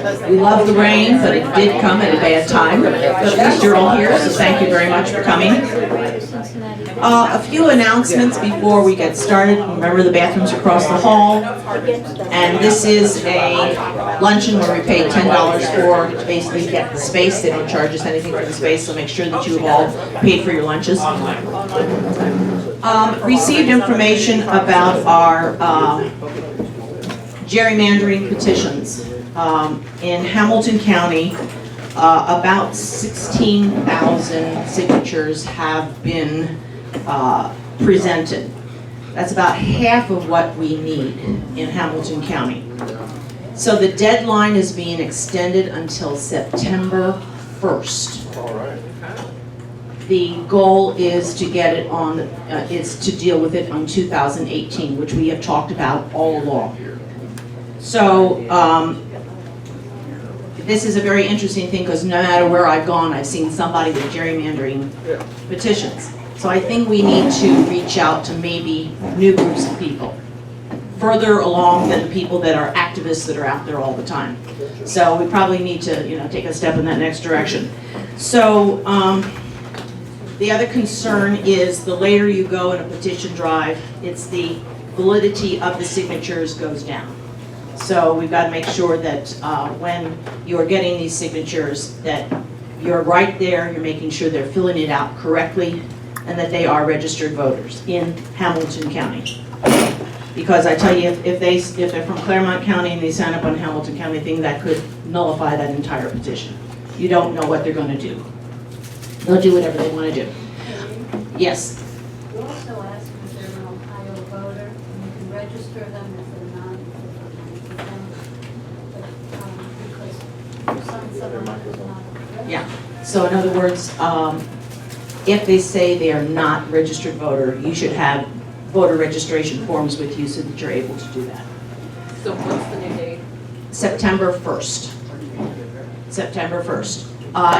We love the rain, but it did come at a bad time. But at least you're all here, so thank you very much for coming. A few announcements before we get started. Remember, the bathrooms are across the hall. And this is a luncheon where we pay $10 for to basically get the space. They don't charge us anything for the space, so make sure that you have all paid for your lunches. Received information about our gerrymandering petitions. In Hamilton County, about 16,000 signatures have been presented. That's about half of what we need in Hamilton County. So the deadline is being extended until September 1st. All right. The goal is to get it on, is to deal with it on 2018, which we have talked about all along. So this is a very interesting thing because no matter where I've gone, I've seen somebody with gerrymandering petitions. So I think we need to reach out to maybe new groups of people, further along than the people that are activists that are out there all the time. So we probably need to, take a step in that next direction. So the other concern is the later you go in a petition drive, it's the validity of the signatures goes down. So we've got to make sure that when you're getting these signatures that you're right there, you're making sure they're filling it out correctly and that they are registered voters in Hamilton County. Because I tell you, if they're from Claremont County and they sign up on Hamilton County thing, that could nullify that entire petition. You don't know what they're going to do. They'll do whatever they want to do. Yes? You also ask if they're an Ohio voter, and you can register them if they're not, because someone who's not registered. Yeah. So in other words, if they say they are not registered voter, you should have voter registration forms with you so that you're able to do that. So what's the new date? September 1st. September 1st.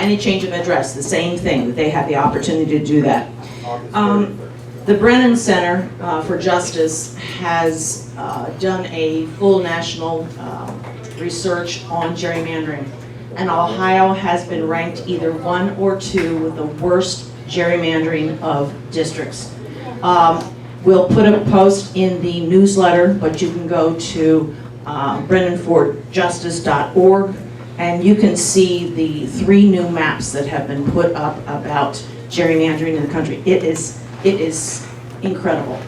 Any change of address, the same thing, that they have the opportunity to do that. The Brennan Center for Justice has done a full national research on gerrymandering. And Ohio has been ranked either 1 or 2 with the worst gerrymandering of districts. We'll put a post in the newsletter, but you can go to brennanfordjustice.org and you can see the 3 new maps that have been put up about gerrymandering in the country. It is incredible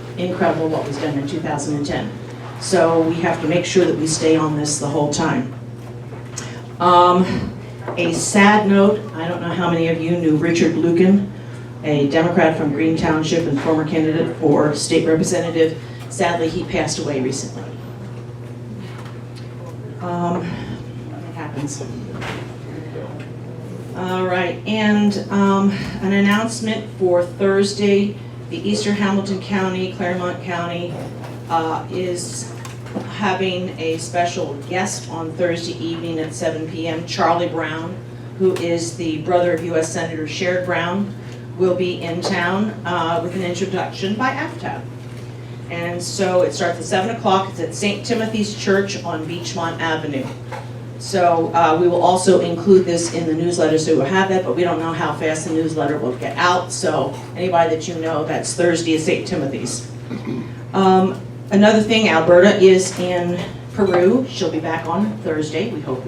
what was done in 2010. So we have to make sure that we stay on this the whole time. A sad note, I don't know how many of you knew Richard Lucan, a Democrat from Green Township and former candidate for state representative. Sadly, he passed away recently. It happens. All right, and an announcement for Thursday. The Eastern Hamilton County, Claremont County is having a special guest on Thursday evening at 7 p.m. Charlie Brown, who is the brother of U.S. Senator Sherrod Brown, will be in town with an introduction by AFTAB. And so it starts at 7 o'clock. It's at St. Timothy's Church on Beachmont Avenue. So we will also include this in the newsletter, so we'll have that, but we don't know how fast the newsletter will get out. So anybody that you know, that's Thursday at St. Timothy's. Another thing, Alberta is in Peru. She'll be back on Thursday. We hope.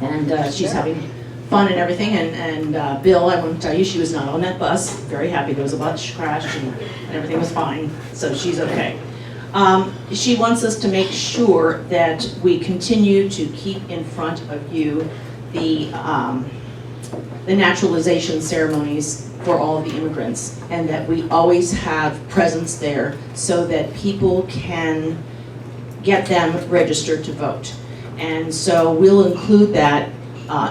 And she's having fun and everything. And Bill, I want to tell you, she was not on that bus. Very happy. There was a bus crash and everything was fine. So she's okay. She wants us to make sure that we continue to keep in front of you the naturalization ceremonies for all the immigrants, and that we always have presence there so that people can get them registered to vote. And so we'll include that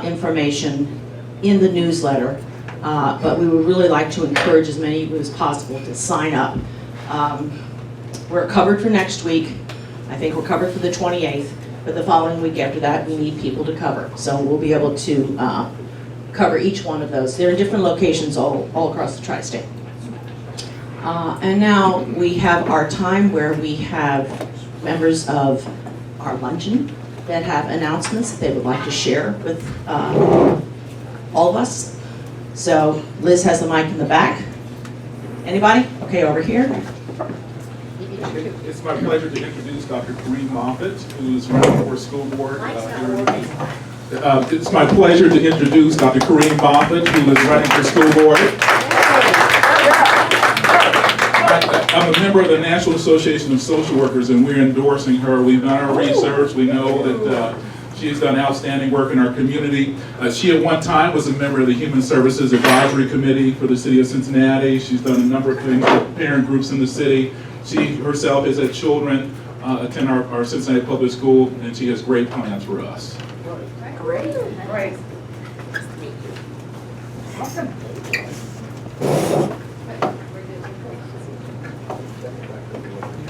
information in the newsletter, but we would really like to encourage as many of you as possible to sign up. We're covered for next week. I think we're covered for the 28th, but the following week after that, we need people to cover. So we'll be able to cover each one of those. They're in different locations all across the tri-state. And now we have our time where we have members of our luncheon, that have announcements that they would like to share with all of us. So Liz has the mic in the back. Anybody? Okay, over here. It's my pleasure to introduce Dr. Kareem Moffitt, who's running for school board. It's my pleasure to introduce Dr. Kareem Moffitt, who is running for school board. I'm a member of the National Association of Social Workers, and we're endorsing her. We've done our research. We know that she has done outstanding work in our community. She at one time was a member of the Human Services Advisory Committee for the City of Cincinnati. She's done a number of things with parent groups in the city. She herself is at children, attend our Cincinnati Public School, and she has great plans for us. Great. Great.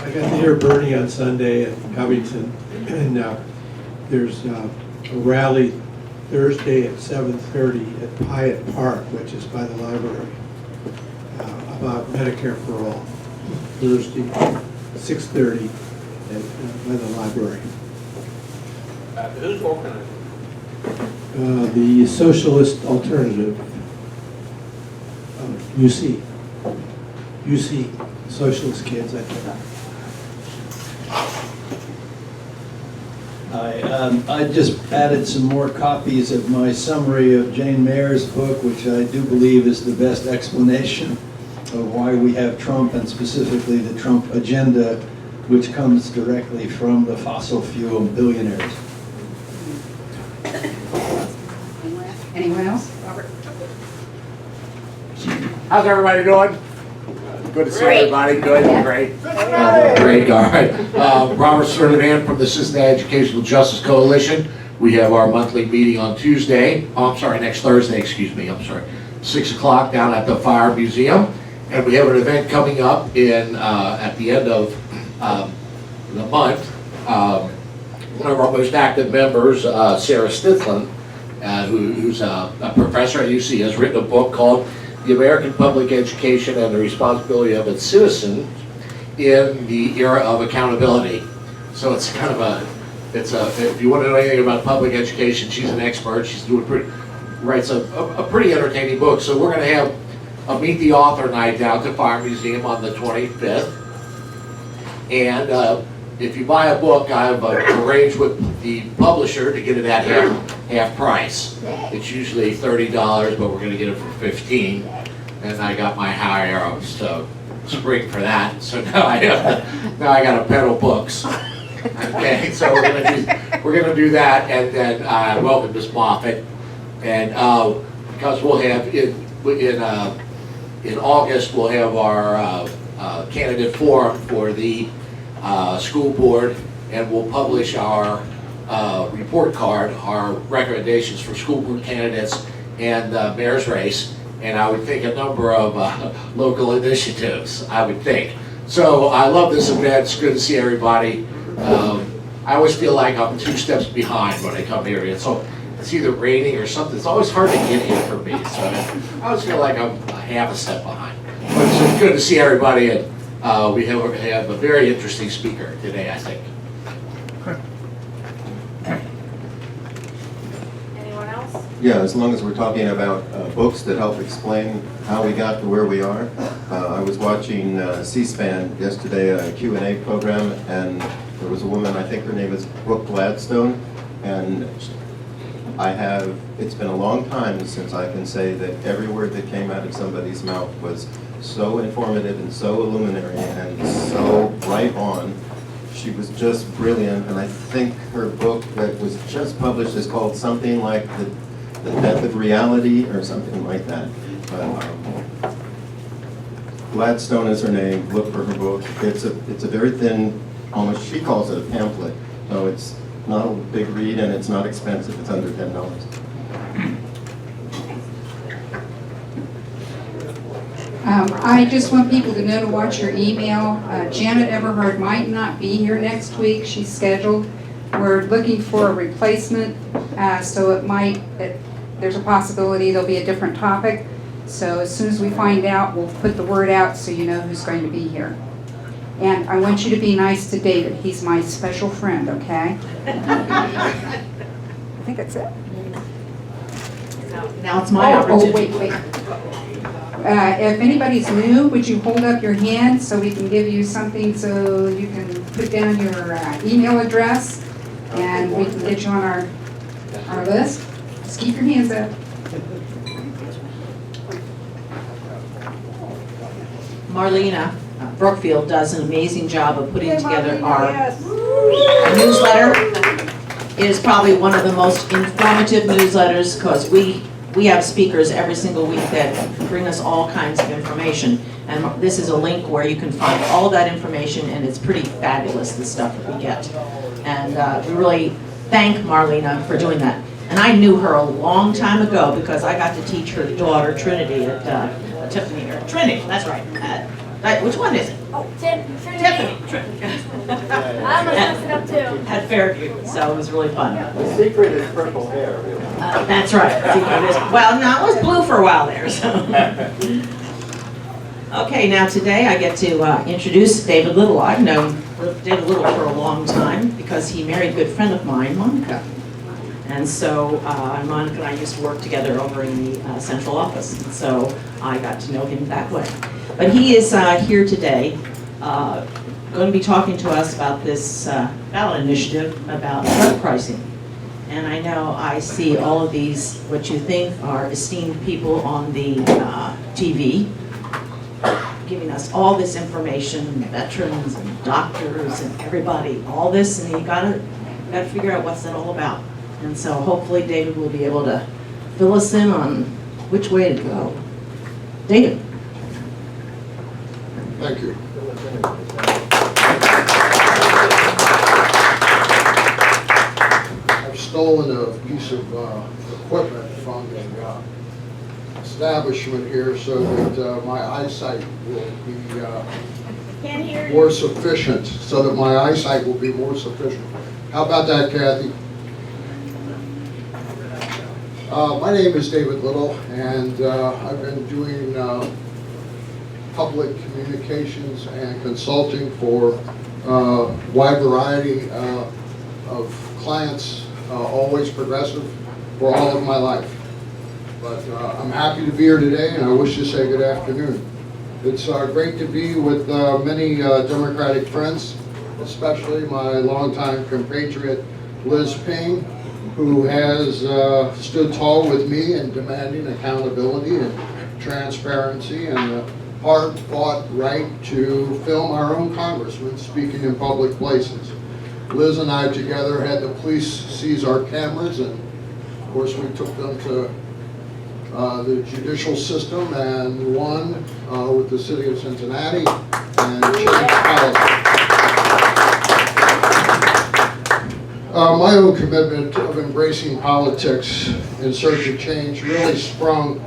I got to hear Bernie on Sunday at Covington, and there's a rally Thursday at 7:30 at Pyatt Park, which is by the library, about Medicare for all. Thursday, 6:30 by the library. Who's organizing? The Socialist Alternative, UC, Socialist Kids, I think. I just added some more copies of my summary of Jane Mayer's book, which I do believe is the best explanation of why we have Trump, and specifically the Trump agenda, which comes directly from the fossil fuel billionaires. Anyone else? Robert. How's everybody doing? Good to see everybody. Good, great. Great, all right. Robert Sturdivant from the Cincinnati Educational Justice Coalition. We have our monthly meeting on Tuesday. Oh, I'm sorry, next Thursday, excuse me. I'm sorry. 6 o'clock down at the Fire Museum. And we have an event coming up in at the end of the month. One of our most active members, Sarah Stithlin, who's a professor at UC, has written a book called The American Public Education and the Responsibility of Its Citizens in the Era of Accountability. So it's kind of if you want to know anything about public education, she's an expert. She's writes a pretty entertaining book. So we're going to have a Meet the Author night down at the Fire Museum on the 25th. And if you buy a book, I've arranged with the publisher to get it at half price. It's usually $30, but we're going to get it for $15. And I got my high arrows to spring for that. So now I got to peddle books. Okay, so we're gonna do that, and then welcome Ms. Moffitt, and because we'll have in August we'll have our candidate forum for the school board, and we'll publish our report card, our recommendations for school board candidates and the mayor's race, and I would think a number of local initiatives, I would think. So I love this event. It's good to see everybody. I always feel like I'm 2 steps behind when I come here. It's either raining or something. It's always hard to get here for me. So I always feel like I'm half a step behind. But it's good to see everybody, and we have a very interesting speaker today, I think. Anyone else? Yeah, as long as we're talking about books that help explain how we got to where we are. I was watching C-SPAN yesterday, a Q&A program, and there was a woman, I think her name is Brooke Gladstone, and it's been a long time since I can say that every word that came out of somebody's mouth was so informative and so illuminary and so right on. She was just brilliant, and I think her book that was just published is called something like The Death of Reality or something like that. Gladstone is her name. Look for her book. It's a very thin, almost, she calls it a pamphlet. So it's not a big read, and it's not expensive. It's under $10. I just want people to know to watch your email. Janet Everhard might not be here next week. She's scheduled. We're looking for a replacement, so there's a possibility there'll be a different topic. So as soon as we find out, we'll put the word out so you know who's going to be here. And I want you to be nice to David. He's my special friend, okay? I think that's it. Now it's my opportunity. Oh, wait. If anybody's new, would you hold up your hand so we can give you something so you can put down your email address and we can get you on our list? Just keep your hands up. Marlena Brookfield does an amazing job of putting together our newsletter. It is probably one of the most informative newsletters because we have speakers every single week that bring us all kinds of information. And this is a link where you can find all that information, and it's pretty fabulous, the stuff that we get. And we really thank Marlena for doing that. And I knew her a long time ago because I got to teach her daughter Trinity at Tiffany, or Trinity, that's right. Which one is it? Oh, Tiffany. Tiffany. I almost messed it up too. At Fairview, so it was really fun. The secret is purple hair, really. That's right. Well, no, it was blue for a while there, so. Okay, now today I get to introduce David Little. I've known David Little for a long time because he married a good friend of mine, Monica. And so Monica and I used to work together over in the central office, and so I got to know him that way. But he is here today, going to be talking to us about this ballot initiative about drug pricing. And I know I see all of these, what you think are esteemed people on the TV, giving us all this information, veterans and doctors and everybody, all this, and you gotta figure out what's that all about. And so hopefully David will be able to fill us in on which way to go. David. Thank you. I've stolen a piece of equipment from the establishment here so that my eyesight will be more sufficient, so that my eyesight will be more sufficient. How about that, Kathy? My name is David Little, and I've been doing public communications and consulting for a wide variety of clients, always progressive, for all of my life. But I'm happy to be here today, and I wish to say good afternoon. It's great to be with many Democratic friends, especially my longtime compatriot Liz Ping, who has stood tall with me in demanding accountability and transparency and the hard-fought right to film our own congressman speaking in public places. Liz and I together had the police seize our cameras, and of course we took them to the judicial system and won with the city of Cincinnati and changed politics. My own commitment of embracing politics in search of change really sprung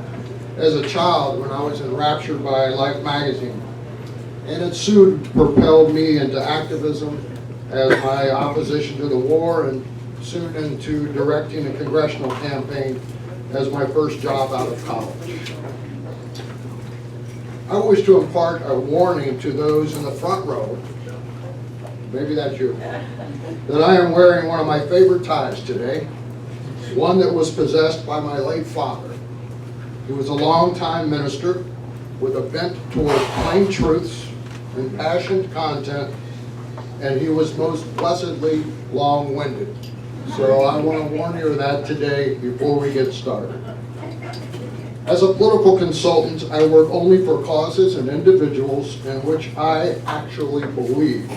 as a child when I was enraptured by Life magazine. And it soon propelled me into activism as my opposition to the war, and soon into directing a congressional campaign as my first job out of college. I wish to impart a warning to those in the front row, maybe that's you, that I am wearing one of my favorite ties today, one that was possessed by my late father. He was a longtime minister with a bent toward plain truths, impassioned content, and he was most blessedly long-winded. So I want to warn you of that today before we get started. As a political consultant, I work only for causes and individuals in which I actually believe,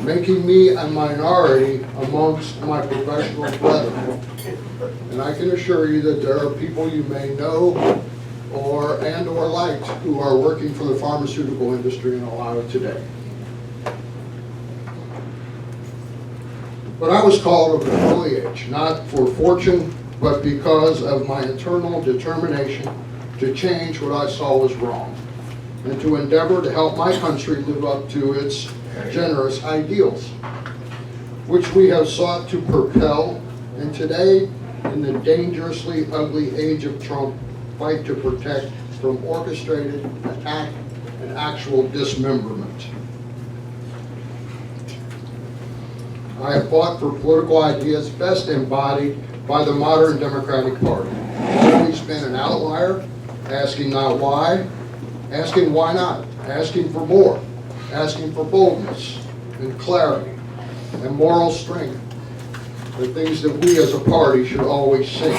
making me a minority amongst my professional brethren. And I can assure you that there are people you may know or liked who are working for the pharmaceutical industry in Ohio today. But I was called of an early age, not for fortune, but because of my internal determination to change what I saw was wrong, and to endeavor to help my country live up to its generous ideals, which we have sought to propel, and today, in the dangerously ugly age of Trump, fight to protect from orchestrated attack and actual dismemberment. I have fought for political ideas best embodied by the modern Democratic Party. I've always been an outlier, asking not why, asking why not, asking for more, asking for boldness and clarity and moral strength, the things that we as a party should always seek.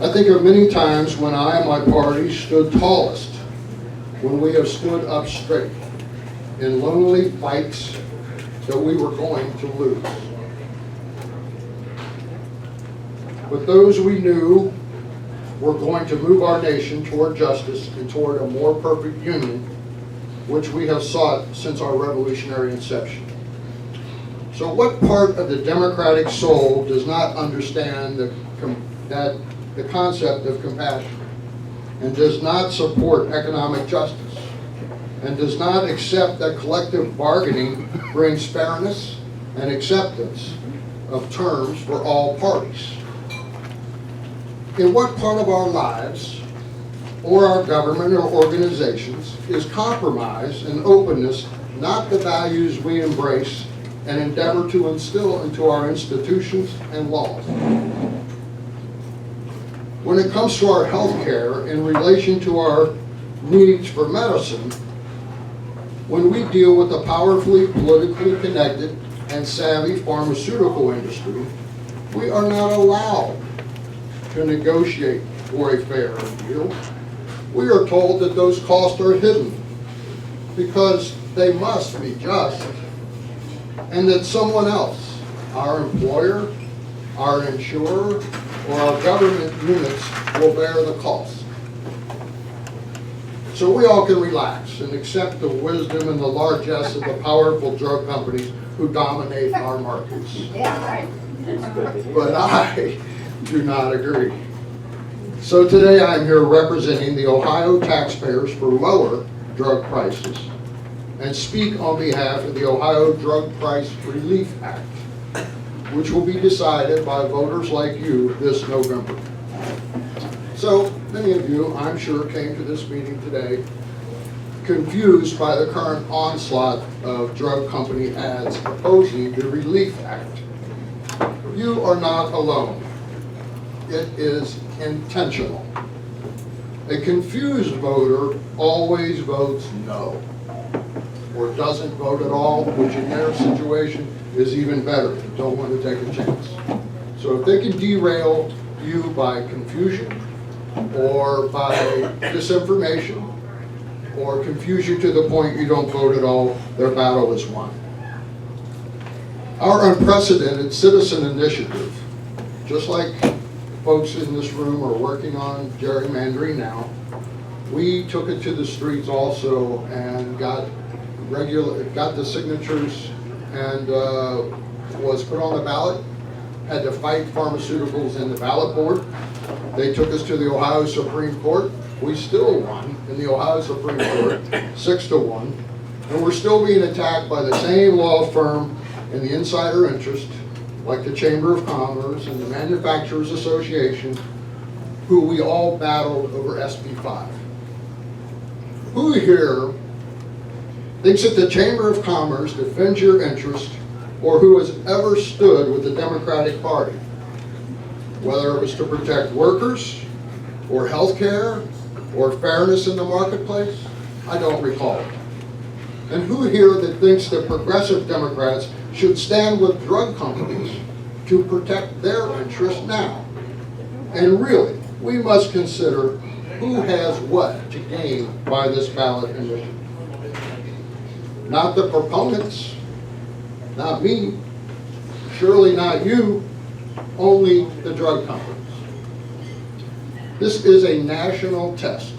I think of many times when I and my party stood tallest, when we have stood up straight in lonely fights that we were going to lose. But those we knew were going to move our nation toward justice and toward a more perfect union, which we have sought since our revolutionary inception. So what part of the democratic soul does not understand the concept of compassion, and does not support economic justice, and does not accept that collective bargaining brings fairness and acceptance of terms for all parties? In what part of our lives, or our government or organizations, is compromise and openness not the values we embrace and endeavor to instill into our institutions and laws? When it comes to our health care in relation to our needs for medicine, when we deal with the powerfully politically connected and savvy pharmaceutical industry, we are not allowed to negotiate for a fair deal. We are told that those costs are hidden because they must be just, and that someone else, our employer, our insurer, or our government units will bear the cost. So we all can relax and accept the wisdom and the largesse of the powerful drug companies who dominate our markets. Yeah, right. But I do not agree. So today I'm here representing the Ohio taxpayers for lower drug prices and speak on behalf of the Ohio Drug Price Relief Act, which will be decided by voters like you this November. So many of you, I'm sure, came to this meeting today confused by the current onslaught of drug company ads opposing the Relief Act. You are not alone. It is intentional. A confused voter always votes no, or doesn't vote at all, which in their situation is even better. They don't want to take a chance. So if they can derail you by confusion or by disinformation or confuse you to the point you don't vote at all, their battle is won. Our unprecedented citizen initiative, just like folks in this room are working on gerrymandering now, we took it to the streets also and got the signatures and was put on the ballot, had to fight pharmaceuticals in the ballot board. They took us to the Ohio Supreme Court. We still won in the Ohio Supreme Court, 6-1, and we're still being attacked by the same law firm and the insider interest, like the Chamber of Commerce and the Manufacturers Association, who we all battled over SB 5. Who here thinks that the Chamber of Commerce defends your interest, or who has ever stood with the Democratic Party, whether it was to protect workers, or health care, or fairness in the marketplace? I don't recall. And who here that thinks that progressive Democrats should stand with drug companies to protect their interests now? And really, we must consider who has what to gain by this ballot initiative. Not the proponents, not me, surely not you, only the drug companies. This is a national test.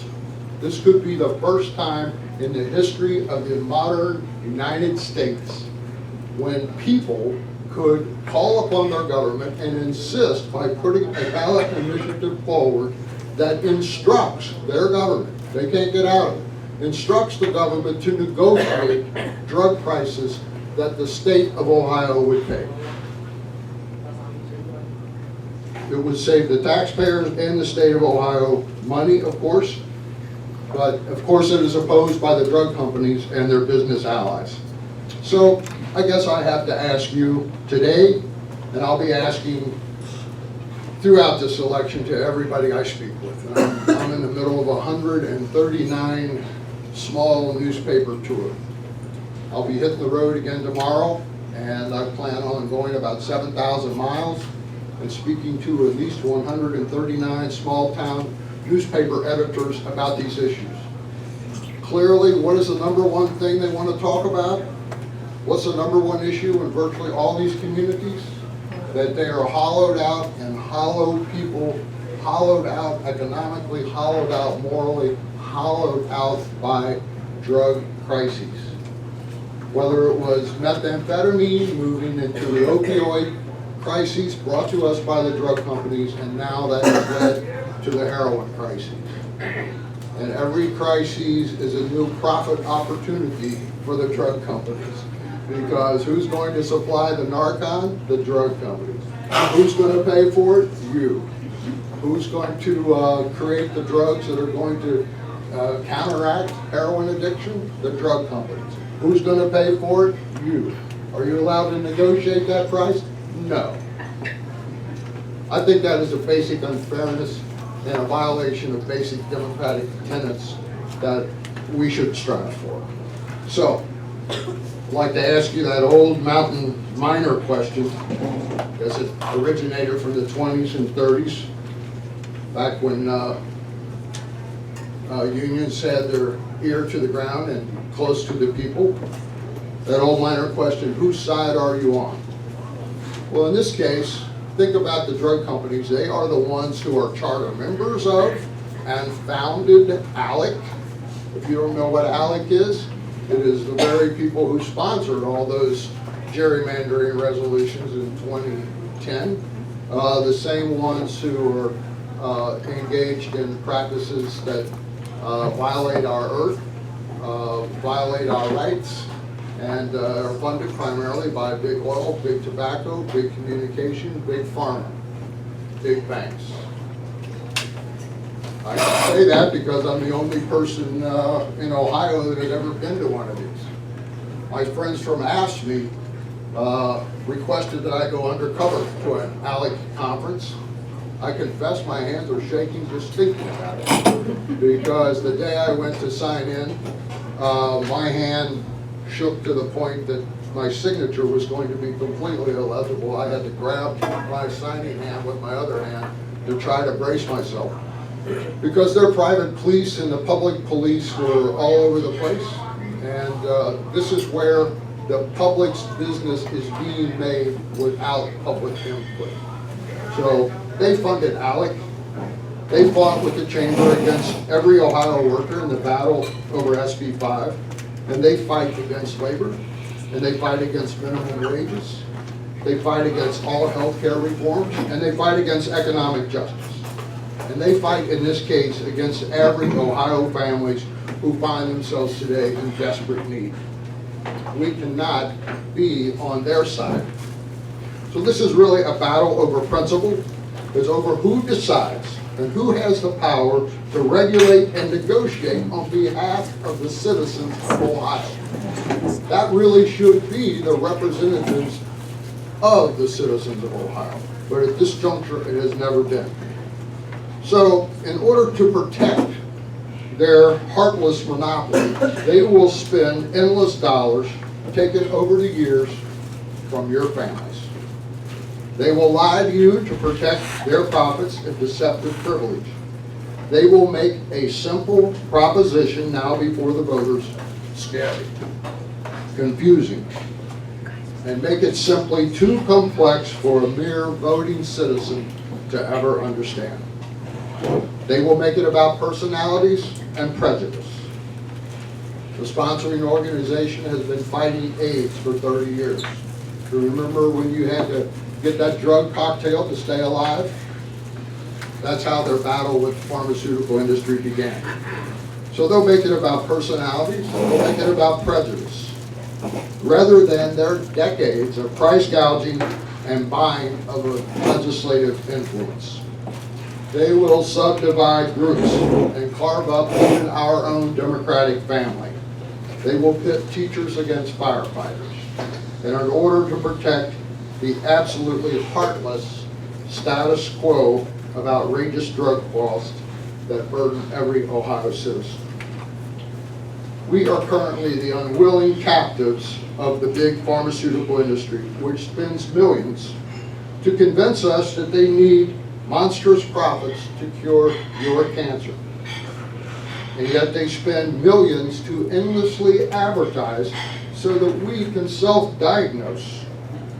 This could be the first time in the history of the modern United States when people could call upon their government and insist by putting a ballot initiative forward that instructs their government, they can't get out of it, instructs the government to negotiate drug prices that the state of Ohio would pay. It would save the taxpayers and the state of Ohio money, of course, but of course it is opposed by the drug companies and their business allies. So I guess I have to ask you today, and I'll be asking throughout this election to everybody I speak with. And I'm in the middle of a 139 small newspaper tour. I'll be hitting the road again tomorrow, and I plan on going about 7,000 miles and speaking to at least 139 small town newspaper editors about these issues. Clearly, what is the number one thing they want to talk about? What's the number one issue in virtually all these communities? That they are hollowed out, and hollowed people, hollowed out economically, hollowed out morally, hollowed out by drug crises. Whether it was methamphetamine moving into the opioid crises brought to us by the drug companies, and now that has led to the heroin crises. And every crisis is a new profit opportunity for the drug companies. Because who's going to supply the Narcan? The drug companies. Who's going to pay for it? You. Who's going to create the drugs that are going to counteract heroin addiction? The drug companies. Who's going to pay for it? You. Are you allowed to negotiate that price? No. I think that is a basic unfairness and a violation of basic democratic tenets that we should strive for. So, I'd like to ask you that old mountain miner question. Guess it originated from the 20s and 30s, back when unions had their ear to the ground and close to the people. That old miner question, whose side are you on? Well, in this case, think about the drug companies. They are the ones who are charter members of and founded ALEC. If you don't know what ALEC is, it is the very people who sponsored all those gerrymandering resolutions in 2010. The same ones who are engaged in practices that violate our earth, violate our rights, and are funded primarily by big oil, big tobacco, big communication, big pharma, big banks. I can say that because I'm the only person in Ohio that had ever been to one of these. My friends from AFSCME requested that I go undercover to an ALEC conference. I confess my hands are shaking just thinking about it. Because the day I went to sign in, my hand shook to the point that my signature was going to be completely illegible. I had to grab my signing hand with my other hand to try to brace myself. Because their private police and the public police were all over the place. And this is where the public's business is being made without public input. So they funded ALEC. They fought with the chamber against every Ohio worker in the battle over SB 5. And they fight against labor, and they fight against minimum wages, they fight against all health care reforms, and they fight against economic justice. And they fight, in this case, against every Ohio families who find themselves today in desperate need. We cannot be on their side. So this is really a battle over principle. It's over who decides and who has the power to regulate and negotiate on behalf of the citizens of Ohio. That really should be the representatives of the citizens of Ohio. But at this juncture, it has never been. So, in order to protect their heartless monopoly, they will spend endless dollars taken over the years from your families. They will lie to you to protect their profits and deceptive privilege. They will make a simple proposition now before the voters scary, confusing, and make it simply too complex for a mere voting citizen to ever understand. They will make it about personalities and prejudice. The sponsoring organization has been fighting AIDS for 30 years. You remember when you had to get that drug cocktail to stay alive? That's how their battle with the pharmaceutical industry began. So they'll make it about personalities, they'll make it about prejudice, rather than their decades of price gouging and buying of a legislative influence. They will subdivide groups and carve up even our own Democratic family. They will pit teachers against firefighters. and in order to protect the absolutely heartless status quo of outrageous drug costs that burden every Ohio citizen. We are currently the unwilling captives of the big pharmaceutical industry, which spends millions to convince us that they need monstrous profits to cure your cancer. And yet they spend millions to endlessly advertise so that we can self-diagnose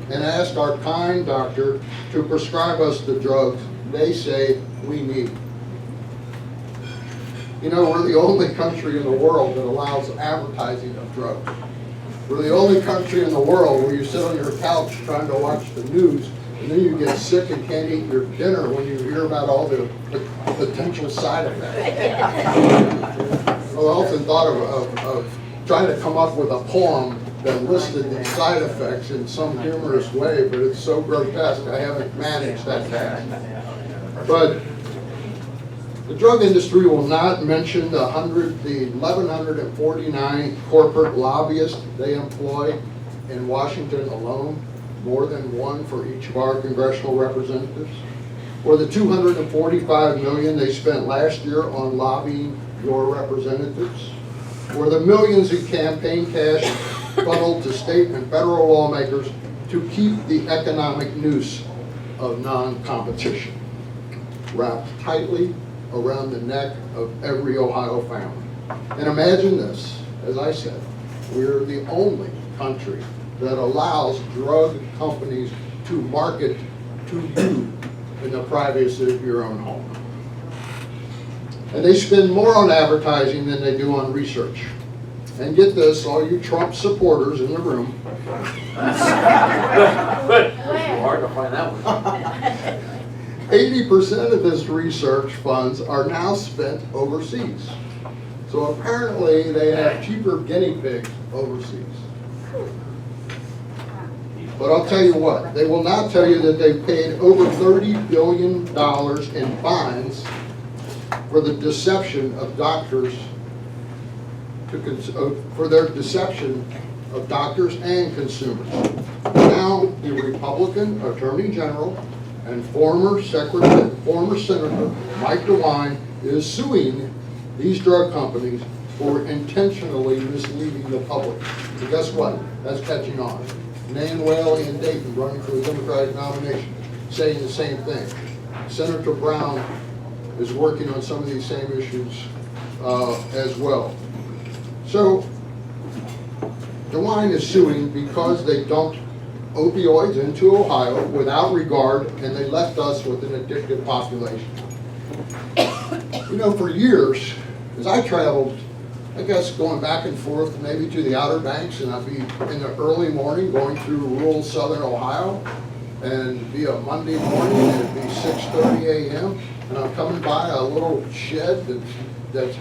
and ask our kind doctor to prescribe us the drugs they say we need. You know, we're the only country in the world that allows advertising of drugs. We're the only country in the world where you sit on your couch trying to watch the news, and then you get sick and can't eat your dinner when you hear about all the potential side effects. I often thought of trying to come up with a poem that listed the side effects in some humorous way, but it's so grotesque I haven't managed that task. But the drug industry will not mention the 1,149 corporate lobbyists they employ in Washington alone, more than one for each of our congressional representatives, or the $245 million they spent last year on lobbying your representatives, or the millions in campaign cash funneled to state and federal lawmakers to keep the economic noose of non-competition wrapped tightly around the neck of every Ohio family. And imagine this, as I said, we're the only country that allows drug companies to market to you in the privacy of your own home. And they spend more on advertising than they do on research. And get this, all you Trump supporters in the room. Hard to find that one. 80% of this research funds are now spent overseas. So apparently they have cheaper guinea pigs overseas. But I'll tell you what, they will not tell you that they've paid over $30 billion in fines for the deception of doctors, for their deception of doctors and consumers. Now, the Republican Attorney General and former Senator Mike DeWine is suing these drug companies for intentionally misleading the public. And guess what? That's catching on. Nan Whaley and Dayton, running for the Democratic nomination, saying the same thing. Senator Brown is working on some of these same issues as well. So, DeWine is suing because they dumped opioids into Ohio without regard, and they left us with an addicted population. You know, for years, as I traveled, I guess going back and forth maybe to the Outer Banks, and I'd be in the early morning going through rural southern Ohio, and it'd be a Monday morning, and it'd be 6:30 a.m., and I'm coming by a little shed that's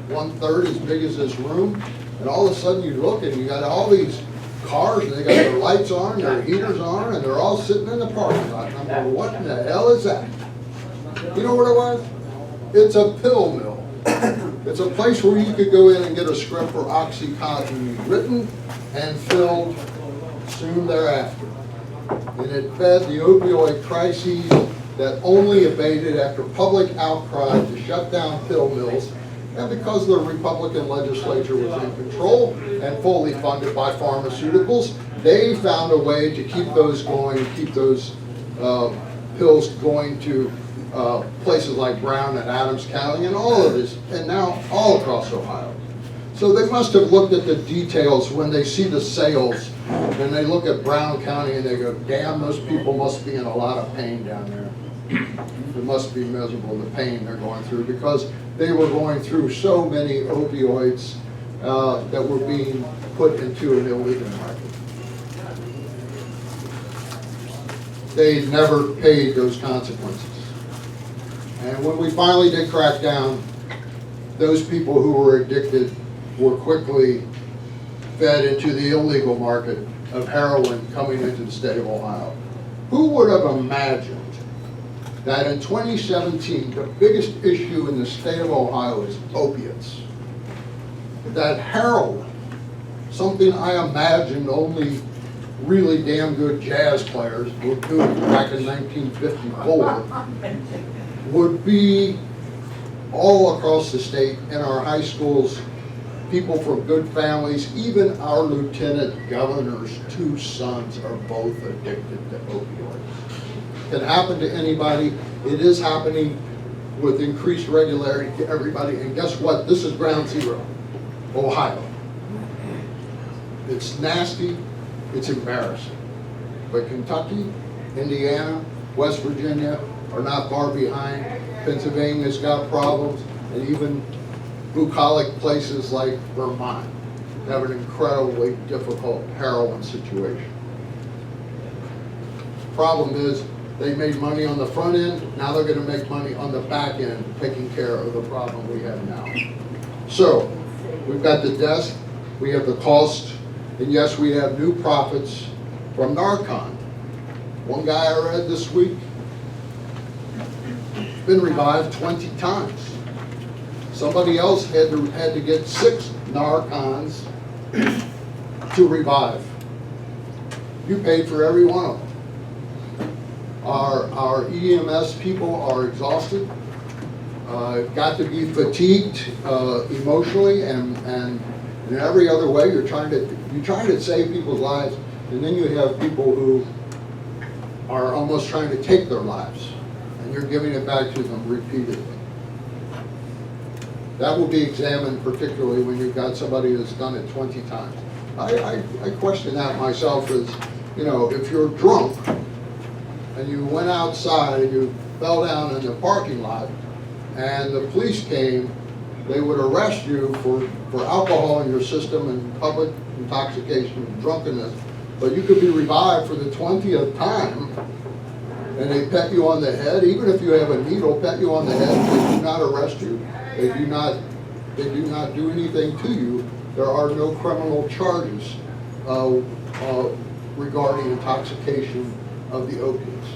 1/3 as big as this room, and all of a sudden you look and you got all these cars, and they got their lights on, their heaters on, and they're all sitting in the parking lot. And I'm going, what in the hell is that? You know what it was? It's a pill mill. It's a place where you could go in and get a script for Oxycontin written and filled soon thereafter. And it fed the opioid crises that only abated after public outcry to shut down pill mills. And because the Republican legislature was in control and fully funded by pharmaceuticals, they found a way to keep those going, keep those pills going to places like Brown and Adams County and all of this, and now all across Ohio. So they must have looked at the details when they see the sales, and they look at Brown County and they go, damn, those people must be in a lot of pain down there. It must be miserable, the pain they're going through, because they were going through so many opioids that were being put into an illegal market. They never paid those consequences. And when we finally did crack down, those people who were addicted were quickly fed into the illegal market of heroin coming into the state of Ohio. Who would have imagined that in 2017, the biggest issue in the state of Ohio is opiates? That heroin, something I imagined only really damn good jazz players were doing back in 1954 would be all across the state in our high schools, people from good families, even our lieutenant governor's 2 sons are both addicted to opioids. It can happen to anybody. It is happening with increased regularity to everybody. And guess what? This is ground zero, Ohio. It's nasty. It's embarrassing. But Kentucky, Indiana, West Virginia are not far behind. Pennsylvania's got problems, and even bucolic places like Vermont have an incredibly difficult heroin situation. Problem is, they made money on the front end, now they're gonna make money on the back end, taking care of the problem we have now. So, we've got the deaths, we have the cost, and yes, we have new profits from Narcan. One guy I read this week, been revived 20 times. Somebody else had to get 6 Narcans to revive. You paid for every one of them. Our EMS people are exhausted, got to be fatigued emotionally and in every other way. You're trying to save people's lives, and then you have people who are almost trying to take their lives, and you're giving it back to them repeatedly. That will be examined particularly when you've got somebody that's done it 20 times. I question that myself as, you know, if you're drunk and you went outside and you fell down in the parking lot and the police came, they would arrest you for alcohol in your system and public intoxication and drunkenness, but you could be revived for the 20th time, and they pet you on the head, even if you have a needle, pet you on the head, they do not arrest you, they do not do anything to you. There are no criminal charges regarding intoxication of the opiates.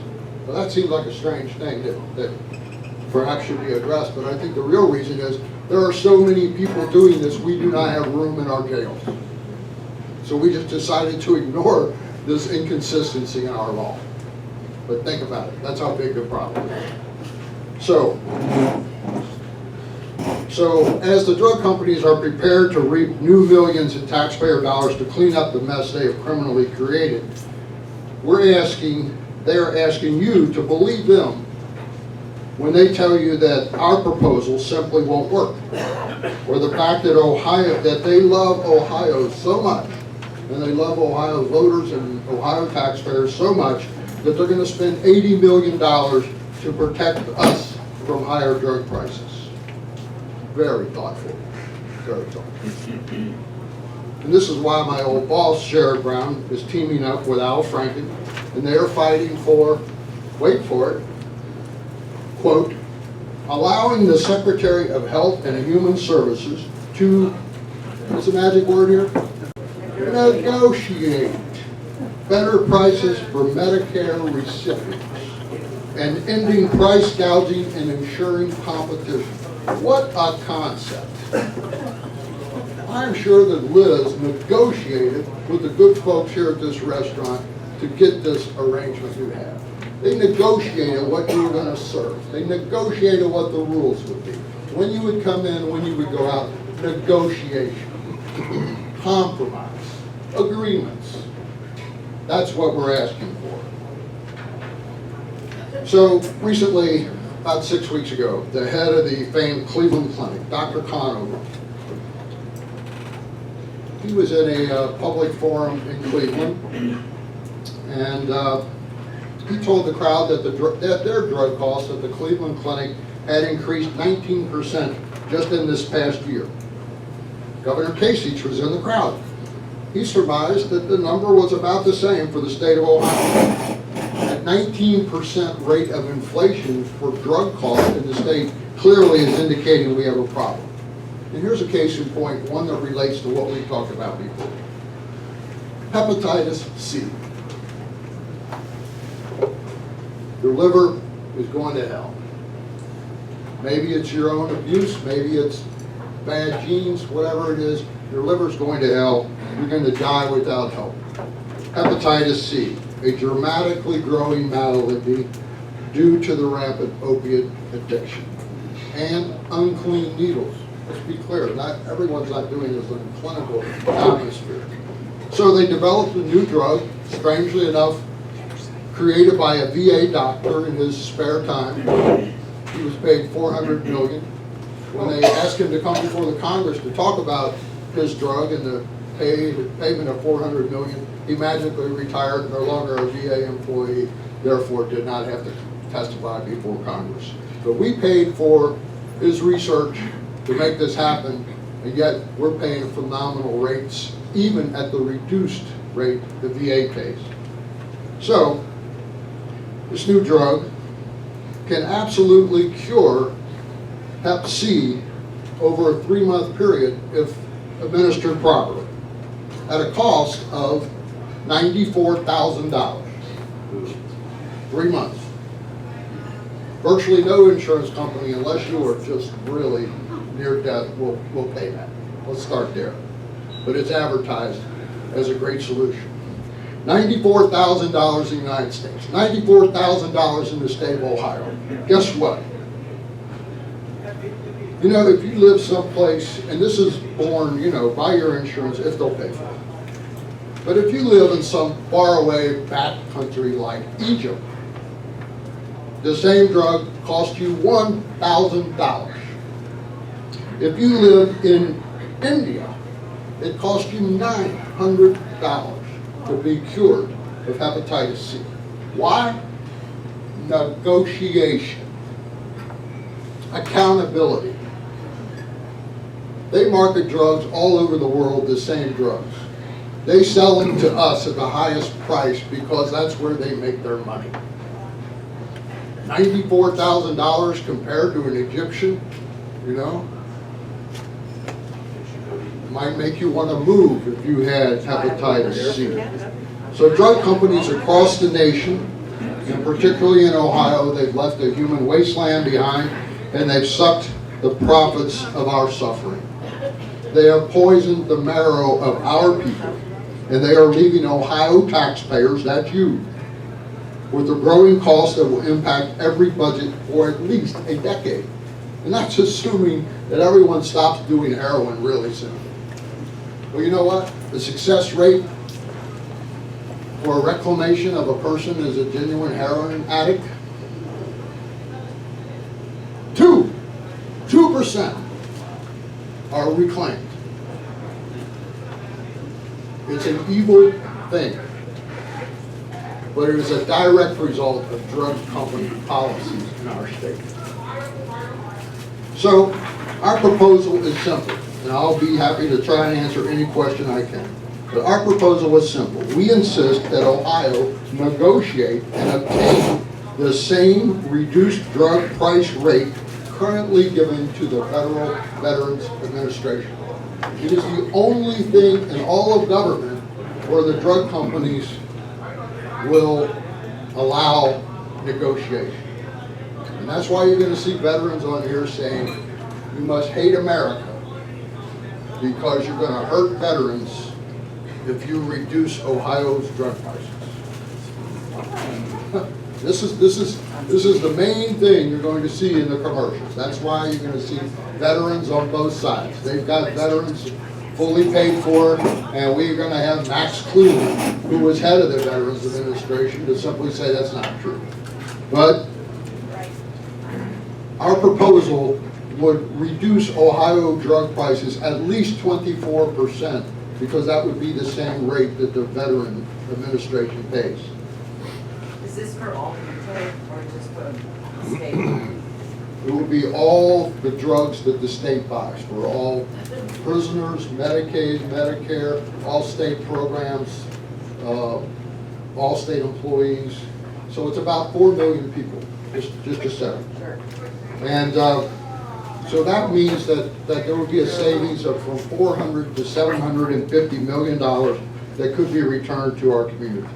Well, that seems like a strange thing that perhaps should be addressed, but I think the real reason is there are so many people doing this, we do not have room in our jails. So we just decided to ignore this inconsistency in our law. But think about it, that's how big the problem is. So as the drug companies are prepared to reap new millions in taxpayer dollars to clean up the mess they have criminally created, they're asking you to believe them when they tell you that our proposal simply won't work. Or the fact that they love Ohio so much, and they love Ohio voters and Ohio taxpayers so much, that they're going to spend $80 million to protect us from higher drug prices. Very thoughtful, very thoughtful. And this is why my old boss, Sherrod Brown, is teaming up with Al Franken, and they are fighting for, wait for it, quote, allowing the Secretary of Health and Human Services to, what's the magic word here? Negotiate better prices for Medicare recipients and ending price gouging and ensuring competition. What a concept. I'm sure that Liz negotiated with the good folks here at this restaurant to get this arrangement you have. They negotiated what you were going to serve. They negotiated what the rules would be. When you would come in, when you would go out, negotiation, compromise, agreements. That's what we're asking for. So recently, about 6 weeks ago, the head of the famed Cleveland Clinic, Dr. Conover, he was in a public forum in Cleveland, and he told the crowd that their drug costs at the Cleveland Clinic had increased 19% just in this past year. Governor Kasich was in the crowd. He surmised that the number was about the same for the state of Ohio. At 19% rate of inflation for drug costs in the state clearly is indicating we have a problem. And here's a case in point, one that relates to what we talked about before. Hepatitis C. Your liver is going to hell. Maybe it's your own abuse, maybe it's bad genes, whatever it is, your liver's going to hell. You're going to die without help. hepatitis C, a dramatically growing malady due to the rampant opiate addiction, and unclean needles. Let's be clear, not everyone's not doing this in a clinical atmosphere. So they developed a new drug, strangely enough, created by a VA doctor in his spare time. He was paid $400 million. When they asked him to come before the Congress to talk about his drug and the payment of $400 million, he magically retired, no longer a VA employee, therefore did not have to testify before Congress. But we paid for his research to make this happen, and yet we're paying phenomenal rates, even at the reduced rate the VA pays. So, this new drug can absolutely cure Hep C over a 3-month period if administered properly, at a cost of $94,000. 3 months. Virtually no insurance company, unless you are just really near death, will pay that. Let's start there. But it's advertised as a great solution. $94,000 in the United States, $94,000 in the state of Ohio. Guess what? You know, if you live someplace, and this is borne, you know, by your insurance, if they'll pay for it. But if you live in some faraway back country like Egypt, the same drug costs you $1,000. If you live in India, it costs you $900 to be cured of hepatitis C. Why? Negotiation. Accountability. They market drugs all over the world, the same drugs. They sell them to us at the highest price because that's where they make their money. $94,000 compared to an Egyptian, you know, might make you want to move if you had hepatitis C. So drug companies across the nation, and particularly in Ohio, they've left a human wasteland behind, and they've sucked the profits of our suffering. They have poisoned the marrow of our people, and they are leaving Ohio taxpayers, that's you, with a growing cost that will impact every budget for at least a decade. And that's assuming that everyone stops doing heroin really soon. Well, you know what? The success rate for a reclamation of a person as a genuine heroin addict, 2% are reclaimed. It's an evil thing, but it is a direct result of drug company policies in our state. So, our proposal is simple, and I'll be happy to try and answer any question I can. But our proposal is simple. We insist that Ohio negotiate and obtain the same reduced drug price rate currently given to the Federal Veterans Administration. It is the only thing in all of government where the drug companies will allow negotiation. And that's why you're going to see veterans on here saying, you must hate America because you're going to hurt veterans if you reduce Ohio's drug prices. This is the main thing you're going to see in the commercials. That's why you're going to see veterans on both sides. They've got veterans fully paid for, and we're going to have Max Cleveland, who was head of the Veterans Administration, to simply say that's not true. But our proposal would reduce Ohio drug prices at least 24%, because that would be the same rate that the Veteran Administration pays. Is this for all people or just for the state? It would be all the drugs that the state buys for all prisoners, Medicaid, Medicare, all state programs, all state employees. So it's about 4 million people, just a second. And so that means that there would be a savings of from $400 to $750 million that could be returned to our communities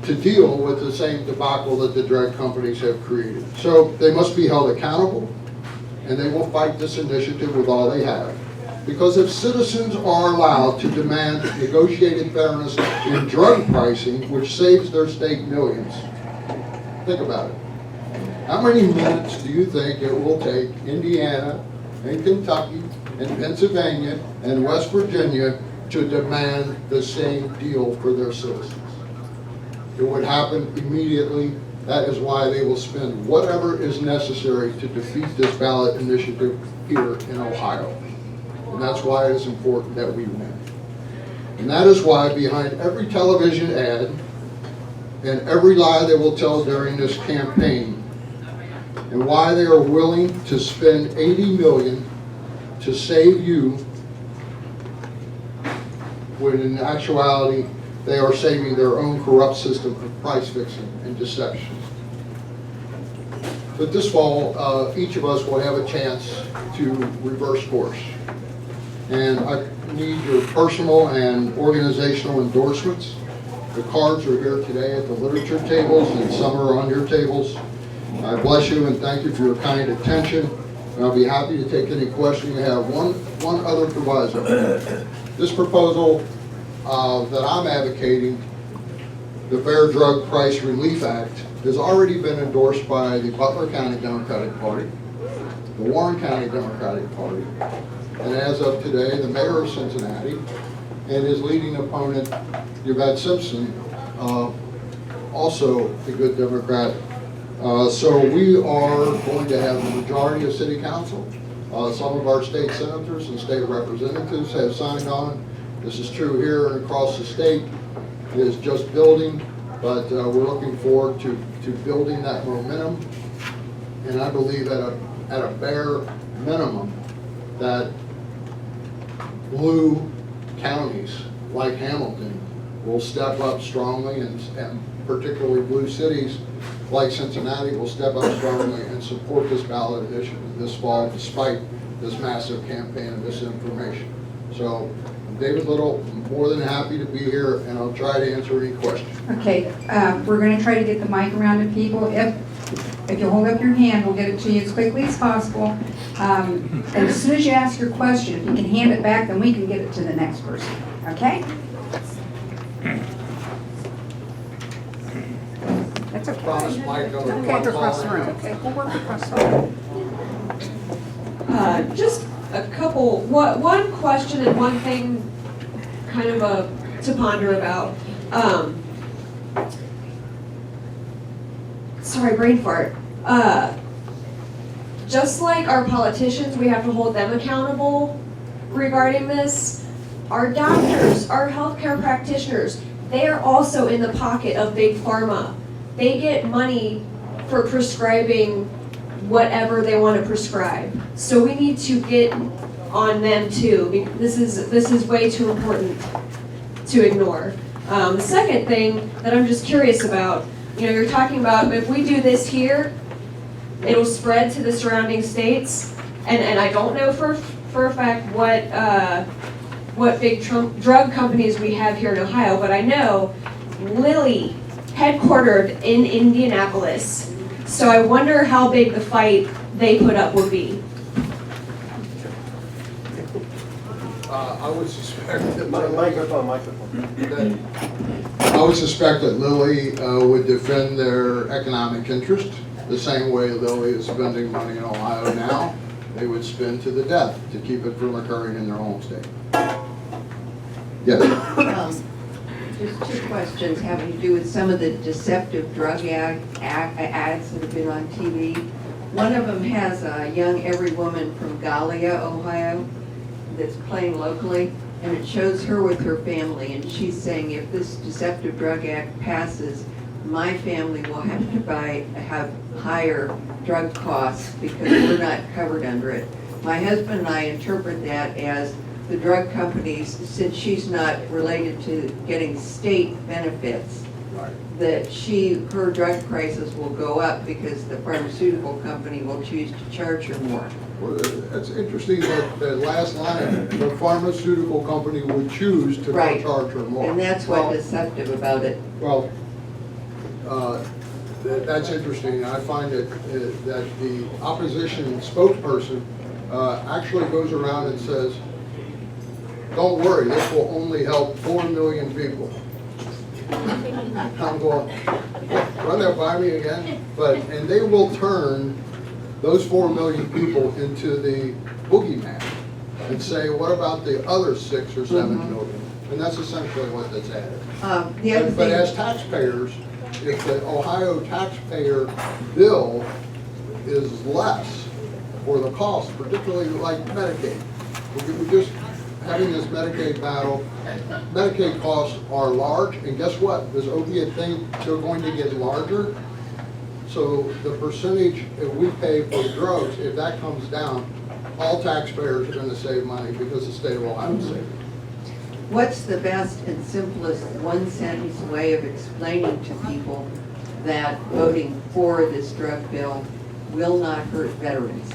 to deal with the same debacle that the drug companies have created. So they must be held accountable, and they will fight this initiative with all they have. Because if citizens are allowed to demand negotiated fairness in drug pricing, which saves their state millions, think about it. How many minutes do you think it will take Indiana and Kentucky and Pennsylvania and West Virginia to demand the same deal for their citizens? It would happen immediately. That is why they will spend whatever is necessary to defeat this ballot initiative here in Ohio. And that's why it is important that we win. And that is why behind every television ad and every lie they will tell during this campaign, and why they are willing to spend $80 million to save you, when in actuality they are saving their own corrupt system of price fixing and deception. But this fall, each of us will have a chance to reverse course. And I need your personal and organizational endorsements. The cards are here today at the literature tables, and some are on your tables. I bless you and thank you for your kind attention. And I'll be happy to take any question you have. One other proviso. This proposal that I'm advocating, the Fair Drug Price Relief Act, has already been endorsed by the Butler County Democratic Party, the Warren County Democratic Party, and as of today, the mayor of Cincinnati, and his leading opponent, Yvette Simpson, also a good Democrat. So we are going to have the majority of city council. Some of our state senators and state representatives have signed on. This is true here and across the state. It is just building, but we're looking forward to building that momentum. And I believe at a bare minimum that blue counties like Hamilton will step up strongly, and particularly blue cities like Cincinnati will step up strongly and support this ballot initiative this fall, despite this massive campaign of disinformation. So, I'm David Little, I'm more than happy to be here, and I'll try to answer any questions. Okay, we're gonna try to get the mic around to people. If you hold up your hand, we'll get it to you as quickly as possible. And as soon as you ask your question, if you can hand it back, then we can get it to the next person, okay? That's okay. Promise Mike, I'll Okay, go across the room. Okay, we'll work across the room. Just a couple, one question and one thing kind of to ponder about. Sorry, brain fart. Just like our politicians, we have to hold them accountable regarding this. Our doctors, our healthcare practitioners, they are also in the pocket of big pharma. They get money for prescribing whatever they want to prescribe. So we need to get on them too, because this is way too important to ignore. The second thing that I'm just curious about, you're talking about if we do this here, it'll spread to the surrounding states, and I don't know for a fact what big drug companies we have here in Ohio, but I know Lilly headquartered in Indianapolis. So I wonder how big the fight they put up would be. I would suspect that Microphone. I would suspect that Lilly would defend their economic interest the same way Lilly is spending money in Ohio now. They would spend to the death to keep it from occurring in their home state. Yes. Just two questions having to do with some of the deceptive drug ads that have been on TV. One of them has a young every woman from Gallia, Ohio, that's playing locally, and it shows her with her family, and she's saying if this deceptive drug act passes, my family will have to have higher drug costs because we're not covered under it. My husband and I interpret that as the drug companies, since she's not related to getting state benefits, that her drug prices will go up because the pharmaceutical company will choose to charge her more. Well, that's interesting that last line, the pharmaceutical company would choose to Right. charge her more. And that's what's deceptive about it. Well, that's interesting. I find that the opposition spokesperson actually goes around and says, don't worry, this will only help 4 million people. I'm going, run that by me again? And they will turn those 4 million people into the boogeyman and say, what about the other 6 or 7 million? And that's essentially what that's added. The other But thing, as taxpayers, if the Ohio taxpayer bill is less for the cost, particularly like Medicaid, we're just having this Medicaid battle. Medicaid costs are large, and guess what? This opiate thing, they're going to get larger. So the percentage if we pay for drugs, if that comes down, all taxpayers are going to save money because the state of Ohio is saving. what's the best and simplest one-sentence way of explaining to people that voting for this drug bill will not hurt veterans?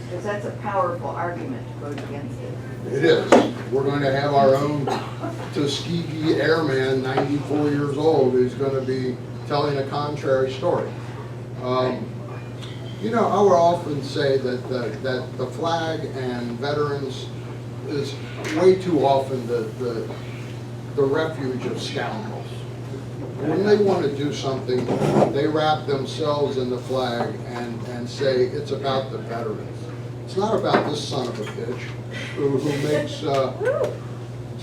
Because that's a powerful argument to vote against it. It is. We're going to have our own Tuskegee airman, 94 years old, who's going to be telling a contrary story. You know, I would often say that the flag and veterans is way too often the refuge of scoundrels. When they want to do something, they wrap themselves in the flag and say it's about the veterans. It's not about this son of a bitch who makes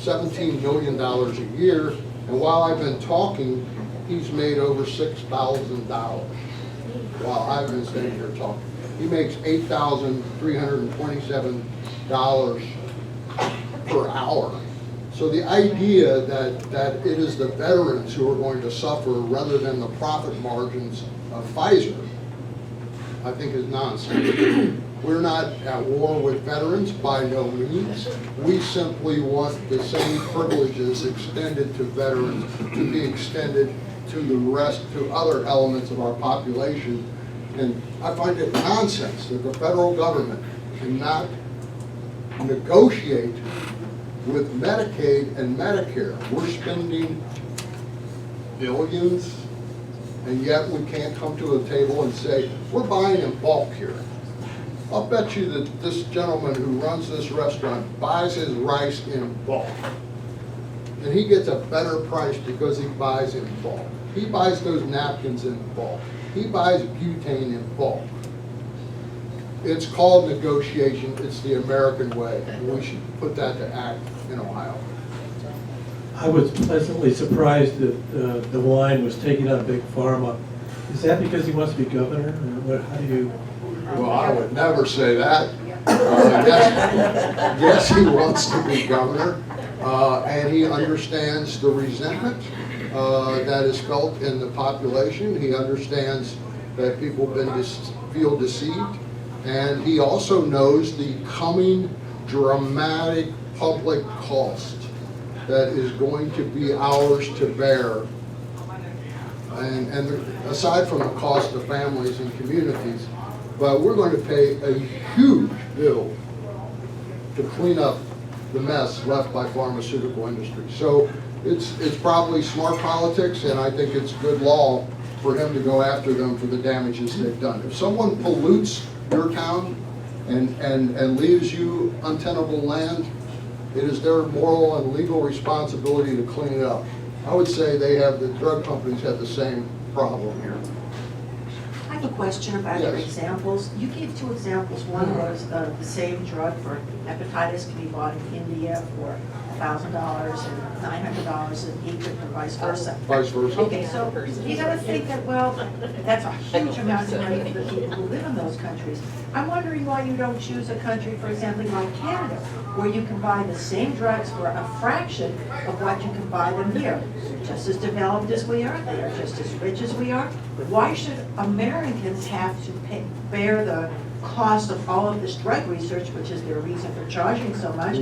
$17 million a year, and while I've been talking, he's made over $6,000 while I've been standing here talking. He makes $8,327 per hour. So the idea that it is the veterans who are going to suffer rather than the profit margins of Pfizer, I think is nonsense. We're not at war with veterans, by no means. We simply want the same privileges extended to veterans to be extended to the rest, to other elements of our population. And I find it nonsense that the federal government cannot negotiate with Medicaid and Medicare. We're spending billions, and yet we can't come to a table and say, we're buying in bulk here. I'll bet you that this gentleman who runs this restaurant buys his rice in bulk. And he gets a better price because he buys in bulk. He buys those napkins in bulk. He buys butane in bulk. It's called negotiation. It's the American way. And we should put that to act in Ohio. I was pleasantly surprised that the wine was taking on Big Pharma. Is that because he wants to be governor, or what, how do you? Well, I would never say that. Yes, he wants to be governor, and he understands the resentment that is felt in the population. He understands that people feel deceived, and he also knows the coming dramatic public cost that is going to be ours to bear. And aside from the cost of families and communities, but we're going to pay a huge bill to clean up the mess left by pharmaceutical industry. So it's probably smart politics, and I think it's good law for him to go after them for the damages they've done. If someone pollutes your town and leaves you untenable land, it is their moral and legal responsibility to clean it up. I would say the drug companies have the same problem here. I have a question about your examples. You gave 2 examples. One was the same drug for hepatitis can be bought in India for $1,000 and $900 in Egypt, or vice versa. Vice versa. Okay, so you got to think that, well, that's a huge amount of money for the people who live in those countries. I'm wondering why you don't choose a country, for example, like Canada, where you can buy the same drugs for a fraction of what you can buy them here. They're just as developed as we are, they are just as rich as we are. Why should Americans have to bear the cost of all of this drug research, which is their reason for charging so much,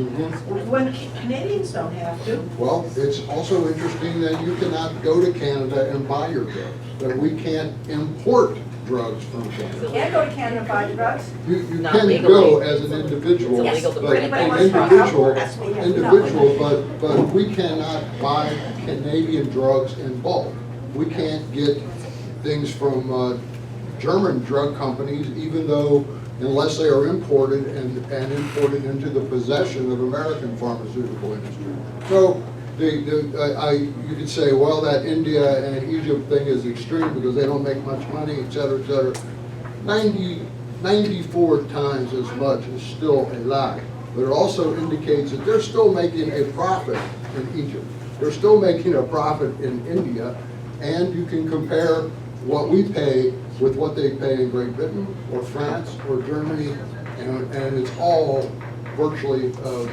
when Canadians don't have to? Well, it's also interesting that you cannot go to Canada and buy your drugs, that we can't import drugs from Canada. You can't go to Canada and buy drugs? You can go as an individual, Yes, but but anybody wants to go out, has to be individual, but we cannot buy Canadian drugs in bulk. We can't get things from German drug companies, even though unless they are imported and imported into the possession of American pharmaceutical industry. So you could say, well, that India and Egypt thing is extreme because they don't make much money, et cetera, et cetera. 94 times as much is still a lie. But it also indicates that they're still making a profit in Egypt. They're still making a profit in India, and you can compare what we pay with what they pay in Great Britain or France or Germany, and it's all virtually a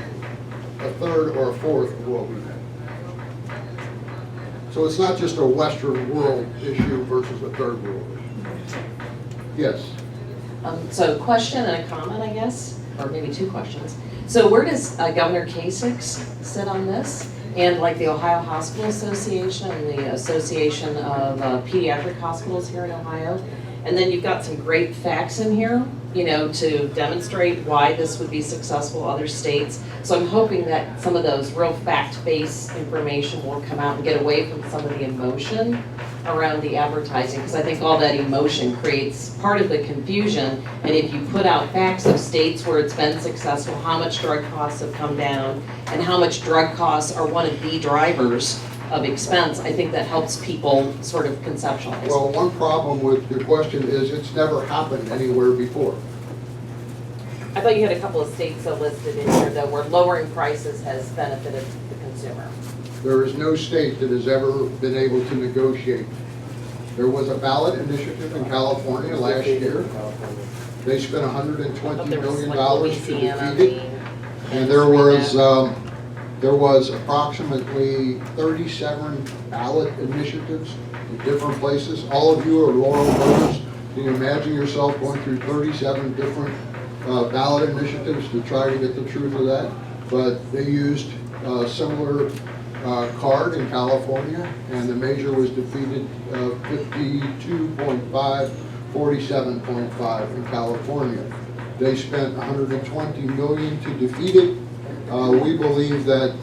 third or a fourth of what we pay. So it's not just a Western world issue versus a third world issue. Yes? So question and a comment, I guess, or maybe two questions. So where does Governor Kasich sit on this? And like the Ohio Hospital Association and the Association of Pediatric Hospitals here in Ohio. And then you've got some great facts in here, you know, to demonstrate why this would be successful in other states. So I'm hoping that some of those real fact-based information will come out and get away from some of the emotion around the advertising, because I think all that emotion creates part of the confusion. And if you put out facts of states where it's been successful, how much drug costs have come down, and how much drug costs are one of the drivers of expense, I think that helps people sort of conceptualize. Well, one problem with your question is it's never happened anywhere before. I thought you had a couple of states listed in here though where lowering prices has benefited the consumer. There is no state that has ever been able to negotiate. There was a ballot initiative in California last year. They spent $120 million to defeat it. And there was approximately 37 ballot initiatives in different places. All of you are loyal voters. Can you imagine yourself going through 37 different ballot initiatives to try to get the truth of that? But they used a similar card in California, and the measure was defeated 52.5, 47.5 in California. They spent $120 million to defeat it. We believe that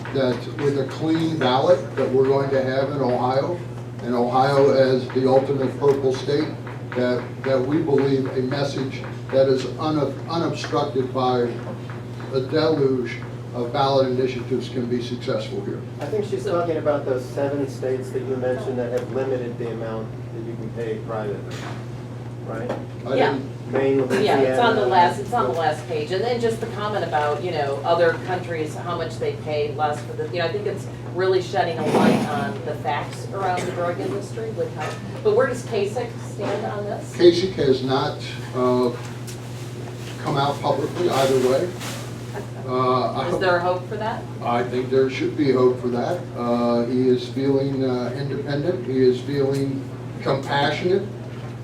with a clean ballot that we're going to have in Ohio, and Ohio as the ultimate purple state, that we believe a message that is unobstructed by a deluge of ballot initiatives can be successful here. I think she's talking about those 7 states that you mentioned that have limited the amount that you can pay privately, right? Yeah. Maine, Louisiana. Yeah, it's on the last page. And then just the comment about, you know, other countries, how much they pay less for the, you know, I think it's really shedding a light on the facts around the drug industry would help. But where does Kasich stand on this? Kasich has not come out publicly either way. Is there hope for that? I think there should be hope for that. He is feeling independent. He is feeling compassionate.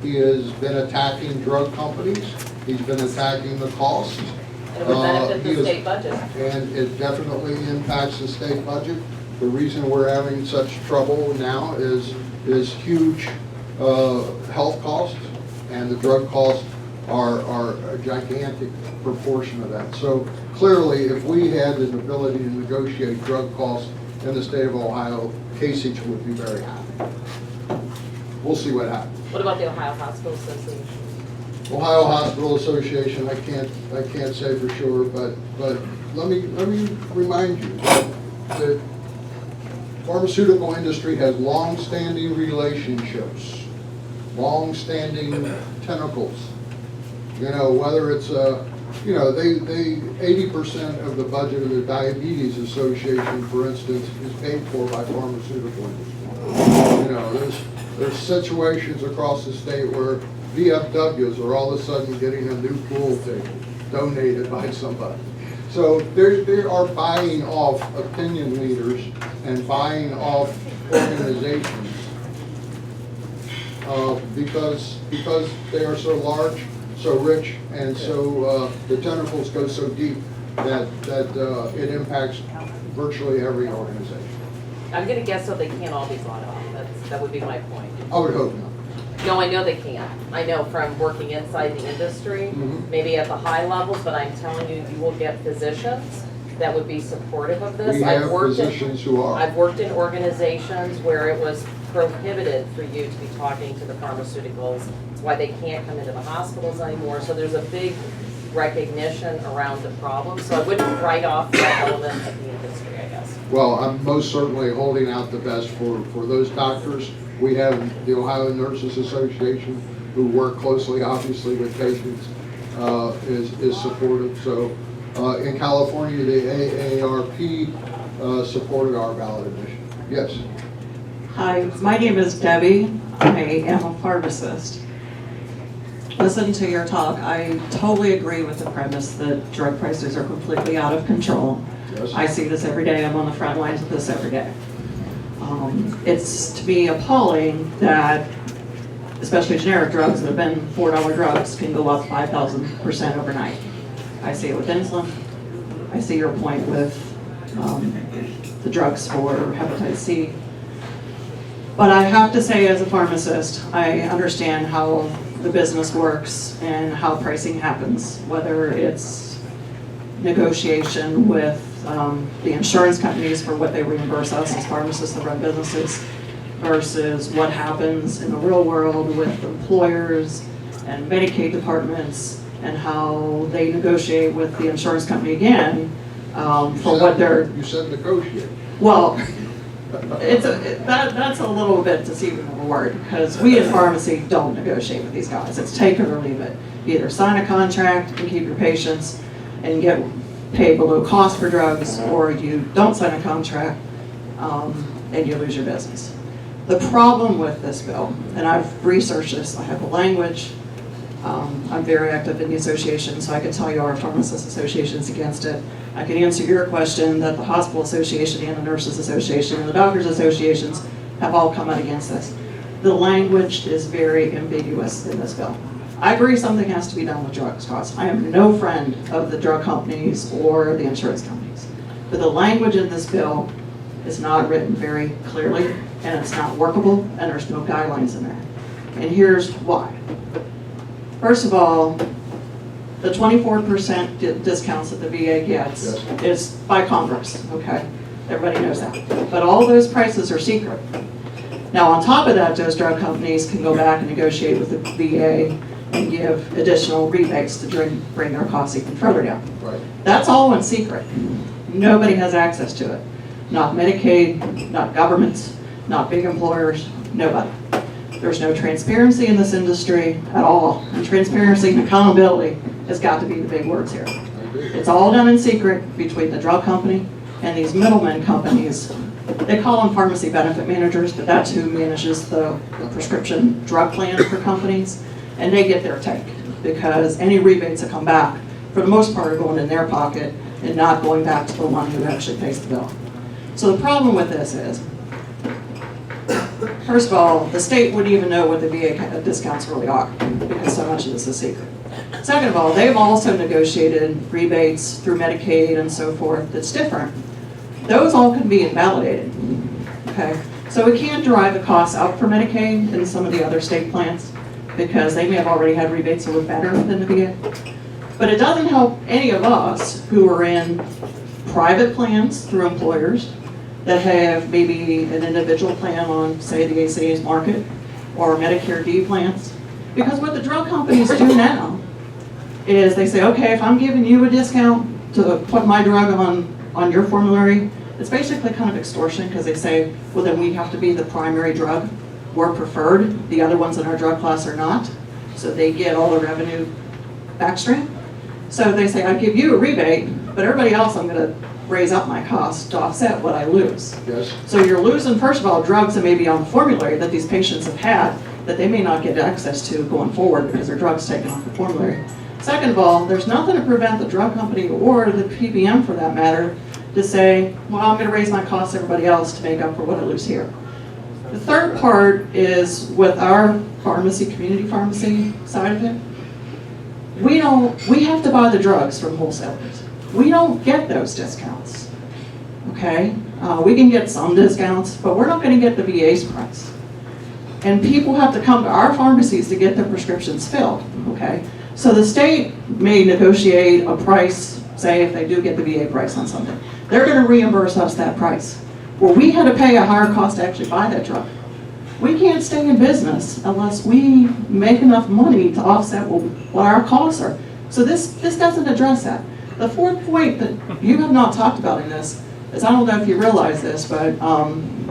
He has been attacking drug companies. He's been attacking the costs. And it would benefit the state budget. And it definitely impacts the state budget. The reason we're having such trouble now is huge health costs, and the drug costs are a gigantic proportion of that. So clearly, if we had the ability to negotiate drug costs in the state of Ohio, Kasich would be very happy. We'll see what happens. What about the Ohio Hospital Association? Ohio Hospital Association, I can't say for sure, but let me remind you that the pharmaceutical industry has long-standing relationships, long-standing tentacles. You know, whether it's you know, they 80% of the budget of the Diabetes Association, for instance, is paid for by pharmaceutical industry. You know, there's situations across the state where VFWs are all of a sudden getting a new pool table donated by somebody. So they are buying off opinion leaders and buying off organizations because they are so large, so rich, and so the tentacles go so deep that it impacts virtually every organization. I'm gonna guess so they can't all be bought off. That would be my point. I would hope not. No, I know they can't. I know from working inside the industry, maybe at the high levels, but I'm telling you, you will get physicians that would be supportive of this. We have physicians who are. I've worked in organizations where it was prohibited for you to be talking to the pharmaceuticals. It's why they can't come into the hospitals anymore. So there's a big recognition around the problem. So I wouldn't write off that element of the industry, I guess. Well, I'm most certainly holding out the best for those doctors. We have the Ohio Nurses Association, who work closely, obviously, with patients, is supportive. So in California, the AARP supported our ballot initiative. Yes. Hi, my name is Debbie. I am a pharmacist. Listen to your talk. I totally agree with the premise that drug prices are completely out of control. Yes. I see this every day. I'm on the front lines of this every day. It's to me appalling that, especially generic drugs that have been $4 drugs, can go up 5,000% overnight. I see it with insulin. I see your point with the drugs for hepatitis C. But I have to say, as a pharmacist, I understand how the business works and how pricing happens, whether it's negotiation with the insurance companies for what they reimburse us as pharmacists that run businesses versus what happens in the real world with employers and Medicaid departments and how they negotiate with the insurance company again for what they're... You said negotiate. Well, that's a little bit deceiving of a word, because we in pharmacy don't negotiate with these guys. It's take it or leave it. You either sign a contract and keep your patients and get paid below cost for drugs, or you don't sign a contract and you lose your business. The problem with this bill, and I've researched this, I have the language, I'm very active in the association, so I can tell you our pharmacist association is against it. I can answer your question that the hospital association and the nurses association and the doctors associations have all come out against this. The language is very ambiguous in this bill. I agree something has to be done with drugs costs. I am no friend of the drug companies or the insurance companies. But the language in this bill is not written very clearly, and it's not workable, and there's no guidelines in there. And here's why. First of all, the 24% discounts that the VA gets is by Congress, okay? Everybody knows that. But all those prices are secret. Now, on top of that, those drug companies can go back and negotiate with the VA and give additional rebates to bring their costs even further down. Right. That's all in secret. Nobody has access to it. Not Medicaid, not governments, not big employers, nobody. There's no transparency in this industry at all. And transparency and accountability has got to be the big words here. It's all done in secret between the drug company and these middlemen companies. They call them pharmacy benefit managers, but that's who manages the prescription drug plan for companies. And they get their take, because any rebates that come back, for the most part, are going in their pocket and not going back to the one who actually pays the bill. So the problem with this is, first of all, the state wouldn't even know what the VA discounts really are, because so much of this is secret. Second of all, they've also negotiated rebates through Medicaid and so forth that's different. Those all can be invalidated, okay? So we can't drive the costs up for Medicaid in some of the other state plans, because they may have already had rebates that were better than the VA. But it doesn't help any of us who are in private plans through employers that have maybe an individual plan on, say, the ACA's market or Medicare D plans. Because what the drug companies do now is they say, okay, if I'm giving you a discount to put my drug on your formulary, it's basically kind of extortion, because they say, well, then we have to be the primary drug. We're preferred. The other ones in our drug class are not. So they get all the revenue backstream. So they say, I give you a rebate, but everybody else I'm going to raise up my costs to offset what I lose. Yes. So you're losing, first of all, drugs that may be on the formulary that these patients have had that they may not get access to going forward because their drug's taken off the formulary. Second of all, there's nothing to prevent the drug company or the PBM, for that matter, to say, well, I'm going to raise my costs to everybody else to make up for what I lose here. The third part is with our pharmacy, community pharmacy side of it, we have to buy the drugs from wholesalers. We don't get those discounts, okay? We can get some discounts, but we're not going to get the VA's price. And people have to come to our pharmacies to get their prescriptions filled, okay? So the state may negotiate a price say if they do get the VA price on something, they're gonna reimburse us that price. Well, we had to pay a higher cost to actually buy that drug. We can't stay in business unless we make enough money to offset what our costs are. So this doesn't address that. The fourth point that you have not talked about in this is, I don't know if you realize this, but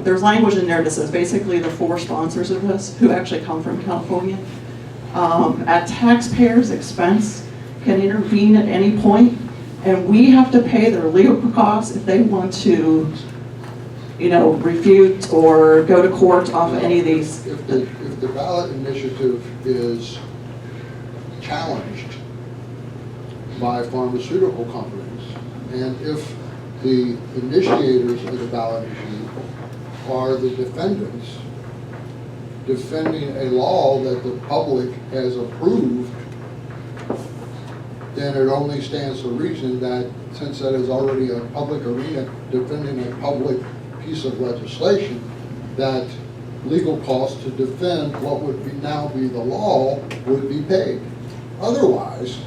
there's language in there that says basically the 4 sponsors of this, who actually come from California, at taxpayers' expense, can intervene at any point, and we have to pay their legal costs if they want to, refute or go to court off of any of these. If the ballot initiative is challenged by pharmaceutical companies, and if the initiators of the ballot issue are the defendants defending a law that the public has approved, then it only stands to reason that, since that is already a public arena defending a public piece of legislation, that legal costs to defend what would now be the law would be paid. Otherwise,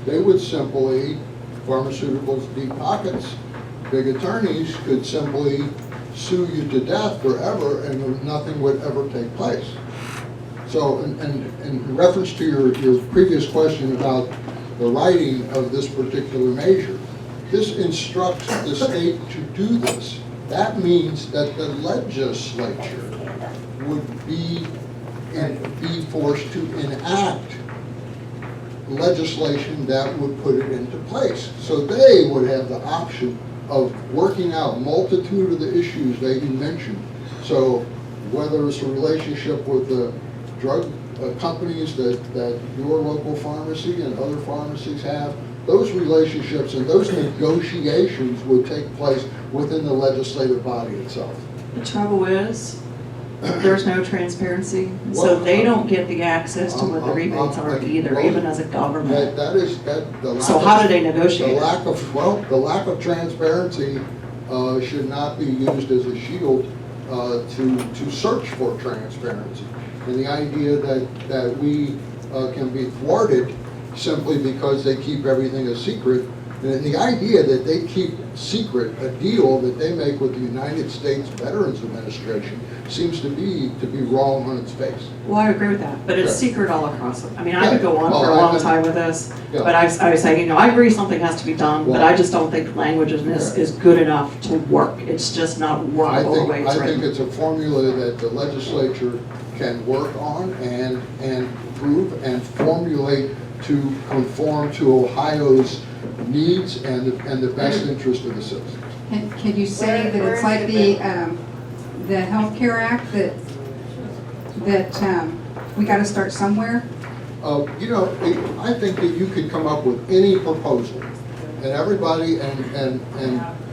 they would simply, pharmaceuticals deep pockets, big attorneys could simply sue you to death forever and nothing would ever take place. So, in reference to your previous question about the writing of this particular measure, this instructs the state to do this. That means that the legislature would be forced to enact legislation that would put it into place. So they would have the option of working out multitude of the issues that you mentioned. So whether it's a relationship with the drug companies that your local pharmacy and other pharmacies have, those relationships and those negotiations would take place within the legislative body itself. The trouble is, there's no transparency, so they don't get the access to what the rebates are either, even as a government. So how do they negotiate? The lack of transparency should not be used as a shield to search for transparency. And the idea that we can be thwarted simply because they keep everything a secret, and the idea that they keep secret a deal that they make with the United States Veterans Administration seems to be wrong on its face. Well, I agree with that, but it's secret all across it. I mean, I could go on for a long time with this, but I was saying, I agree something has to be done, but I just don't think the language in this is good enough to work. It's just not workable the way it's written. I think it's a formula that the legislature can work on and prove and formulate to conform to Ohio's needs and the best interest of the citizens. Can you say that it's like the Healthcare Act that we got to start somewhere? I think that you could come up with any proposal, and everybody and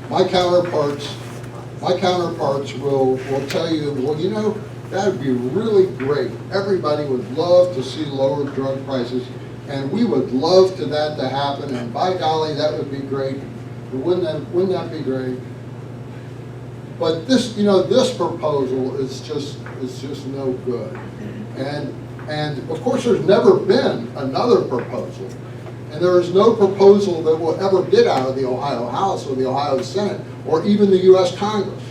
my counterparts will tell you, well, that would be really great. Everybody would love to see lower drug prices, and we would love that to happen, and by golly, that would be great. Wouldn't that be great? But this proposal is just no good. And of course, there's never been another proposal, and there is no proposal that will ever get out of the Ohio House or the Ohio Senate or even the U.S. Congress.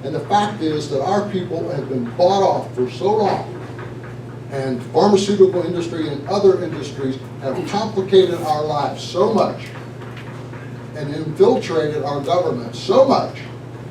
And the fact is that our people have been bought off for so long, and pharmaceutical industry and other industries have complicated our lives so much and infiltrated our government so much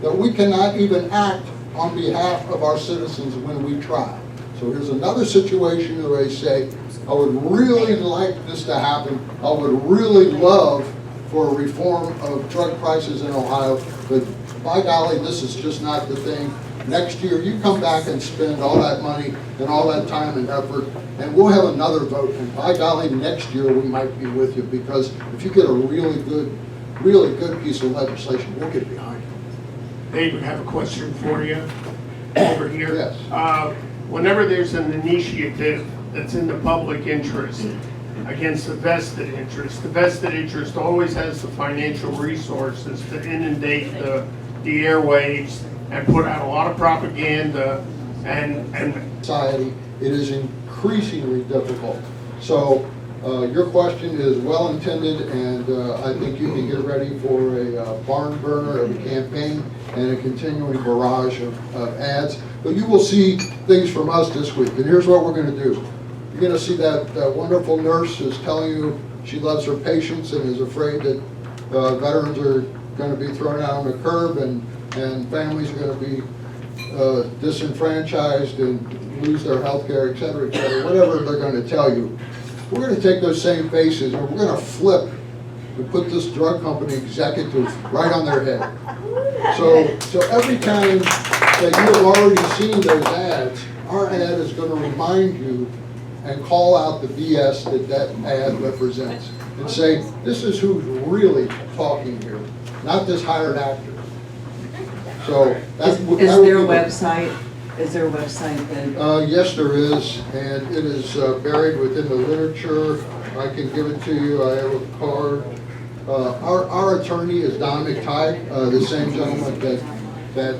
that we cannot even act on behalf of our citizens when we try. So here's another situation where they say, I would really like this to happen. I would really love for a reform of drug prices in Ohio, but by golly, this is just not the thing. Next year, you come back and spend all that money and all that time and effort, and we'll have another vote. And by golly, next year we might be with you, because if you get a really good piece of legislation, we'll get behind it. David, I have a question for you over here. Yes. Whenever there's an initiative that's in the public interest against the vested interest always has the financial resources to inundate the airwaves and put out a lot of propaganda and society, it is increasingly difficult. So Your question is well intended, and I think you can get ready for a barn burner of a campaign and a continuing barrage of ads. But you will see things from us this week, and here's what we're going to do. You're going to see that wonderful nurse is telling you she loves her patients and is afraid that veterans are going to be thrown out on the curb and families are going to be disenfranchised and lose their health care, et cetera, whatever they're going to tell you. We're going to take those same faces and we're going to flip and put this drug company executive right on their head. So every time that you have already seen those ads, our ad is going to remind you and call out the BS that ad represents and say, this is who's really talking here, not this hired actor. So Is there a website? Is there a website that? Yes, there is, and it is buried within the literature. I can give it to you. I have a card. Our attorney is Don McTighe, the same gentleman that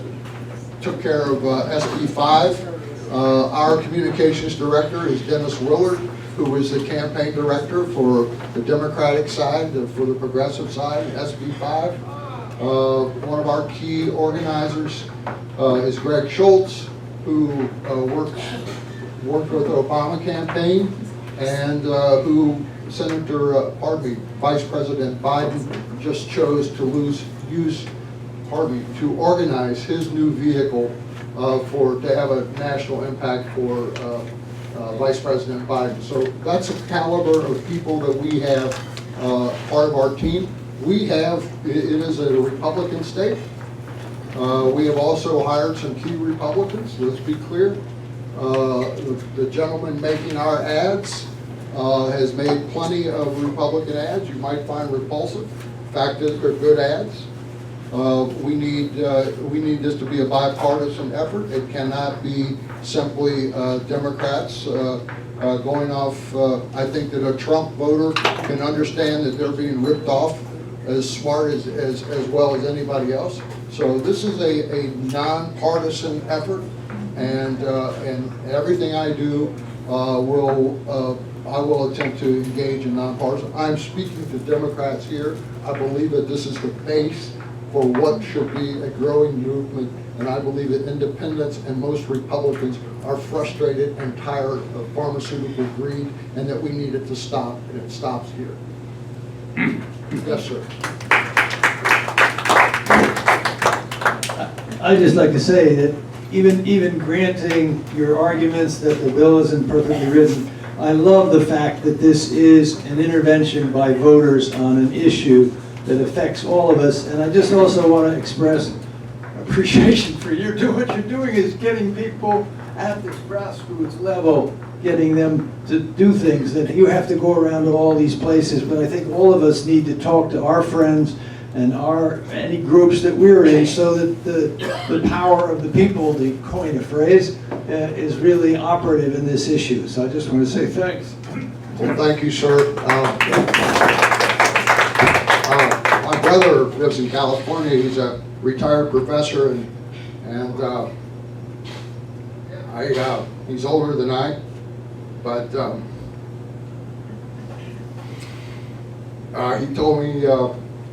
took care of SB 5. Our communications director is Dennis Willard, who is the campaign director for the Democratic side, for the progressive side, SB 5. One of our key organizers is Greg Schultz, who worked with the Obama campaign, and who Vice President Biden just chose to organize his new vehicle to have a national impact for Vice President Biden. So that's a caliber of people that we have part of our team. It is a Republican state. We have also hired some key Republicans, let's be clear. The gentleman making our ads has made plenty of Republican ads you might find repulsive. Fact is, they're good ads. We need this to be a bipartisan effort. It cannot be simply Democrats going off. I think that a Trump voter can understand that they're being ripped off as smart as well as anybody else. So this is a nonpartisan effort, and everything I do I will attempt to engage in nonpartisan. I'm speaking to Democrats here. I believe that this is the base for what should be a growing movement, and I believe that independents and most Republicans are frustrated and tired of pharmaceutical greed, and that we need it to stop, and it stops here. Yes, sir. I'd just like to say that even granting your arguments that the bill isn't perfectly written, I love the fact that this is an intervention by voters on an issue that affects all of us. And I just also want to express appreciation for what you're doing is getting people at the grassroots level, getting them to do things that you have to go around to all these places. But I think all of us need to talk to our friends and any groups that we're in, so that the power of the people, to coin a phrase, is really operative in this issue. So I just want to say thanks. Well, thank you, sir. My brother lives in California. He's a retired professor, and he's older than I, but he told me,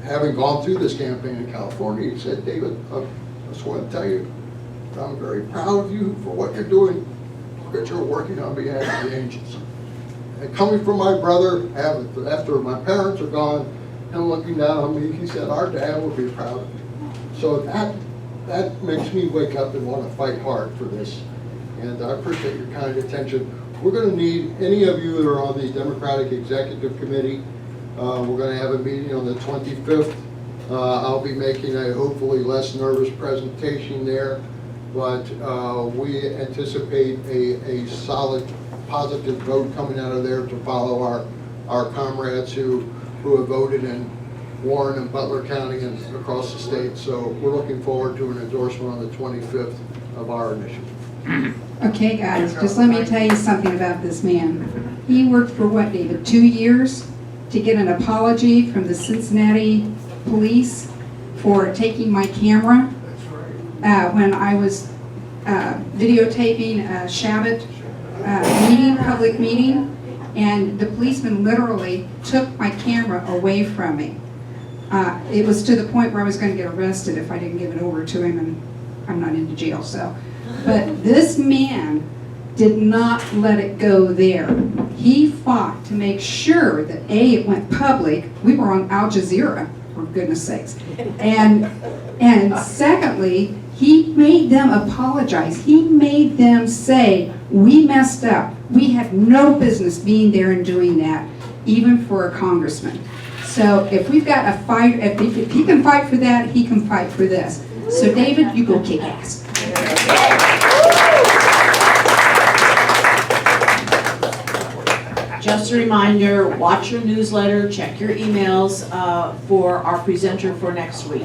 having gone through this campaign in California, he said, David, I just want to tell you, I'm very proud of you for what you're doing, that you're working on behalf of the Angels. And coming from my brother, after my parents are gone, and looking down on me, he said, our dad would be proud of you. So that makes me wake up and want to fight hard for this. And I appreciate your kind attention. We're going to need any of you that are on the Democratic Executive Committee. We're going to have a meeting on the 25th. I'll be making a hopefully less nervous presentation there, but we anticipate a solid, positive vote coming out of there to follow our comrades who have voted in Warren and Butler County and across the state. So we're looking forward to an endorsement on the 25th of our initiative. Okay, guys, just let me tell you something about this man. He worked for what, David, 2 years to get an apology from the Cincinnati police for taking my camera when I was videotaping a Shabbat public meeting. And the policeman literally took my camera away from me. It was to the point where I was going to get arrested if I didn't give it over to him, and I'm not into jail, so. But this man did not let it go there. He fought to make sure that A, it went public. We were on Al Jazeera, for goodness sakes. And secondly, he made them apologize. He made them say, we messed up. We had no business being there and doing that, even for a congressman. So if we've got a fight, if he can fight for that, he can fight for this. So David, you go kick ass. Just a reminder, watch your newsletter, check your emails for our presenter for next week.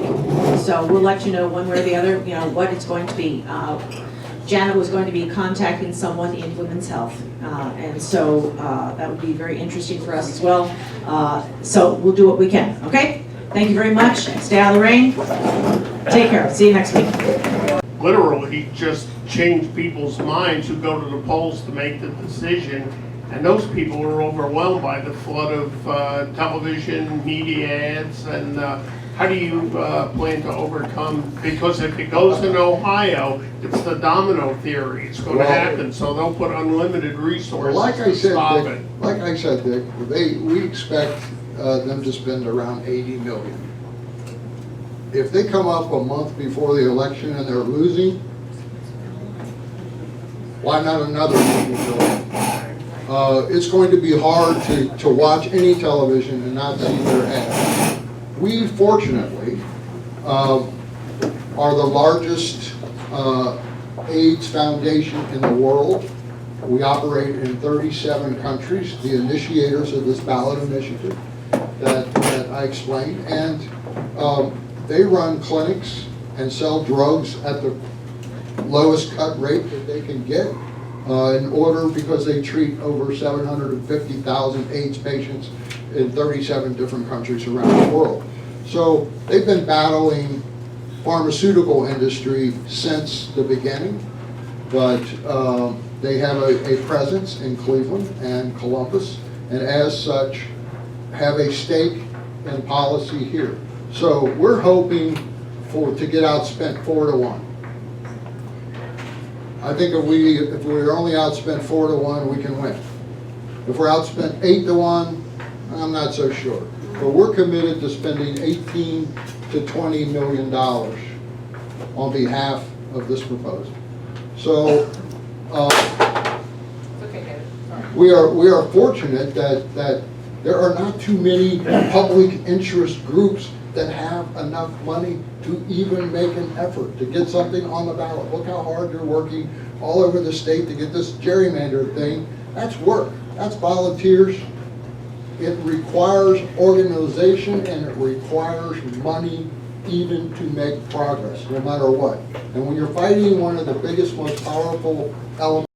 So we'll let you know one way or the other, what it's going to be. Janet was going to be contacting someone in women's health, and so that would be very interesting for us as well. So we'll do what we can, okay? Thank you very much. Stay out of the rain. Take care. See you next week. Literally just change people's minds who go to the polls to make the decision. And those people are overwhelmed by the flood of television, media ads, and how do you plan to overcome? Because if it goes in Ohio, it's the domino theory. It's going to happen, so they'll put unlimited resources to stop it. Like I said, Dick, we expect them to spend around $80 million. If they come up a month before the election and they're losing, why not another $80 million? It's going to be hard to watch any television and not see their ads. We, fortunately, are the largest AIDS foundation in the world. We operate in 37 countries, the initiators of this ballot initiative that I explained. And they run clinics and sell drugs at the lowest cut rate that they can get. In order, because they treat over 750,000 AIDS patients in 37 different countries around the world. So they've been battling pharmaceutical industry since the beginning, but they have a presence in Cleveland and Columbus, and as such have a stake in policy here. So we're hoping to get outspent 4-1. I think if we're only outspent 4-1, we can win. If we're outspent 8-1, I'm not so sure. But we're committed to spending $18 to $20 million on behalf of this proposal. So we are fortunate that there are not too many public interest groups that have enough money to even make an effort to get something on the ballot. Look how hard they're working all over the state to get this gerrymander thing. That's work. That's volunteers. It requires organization and it requires money even to make progress, no matter what. And when you're fighting one of the biggest, most powerful elements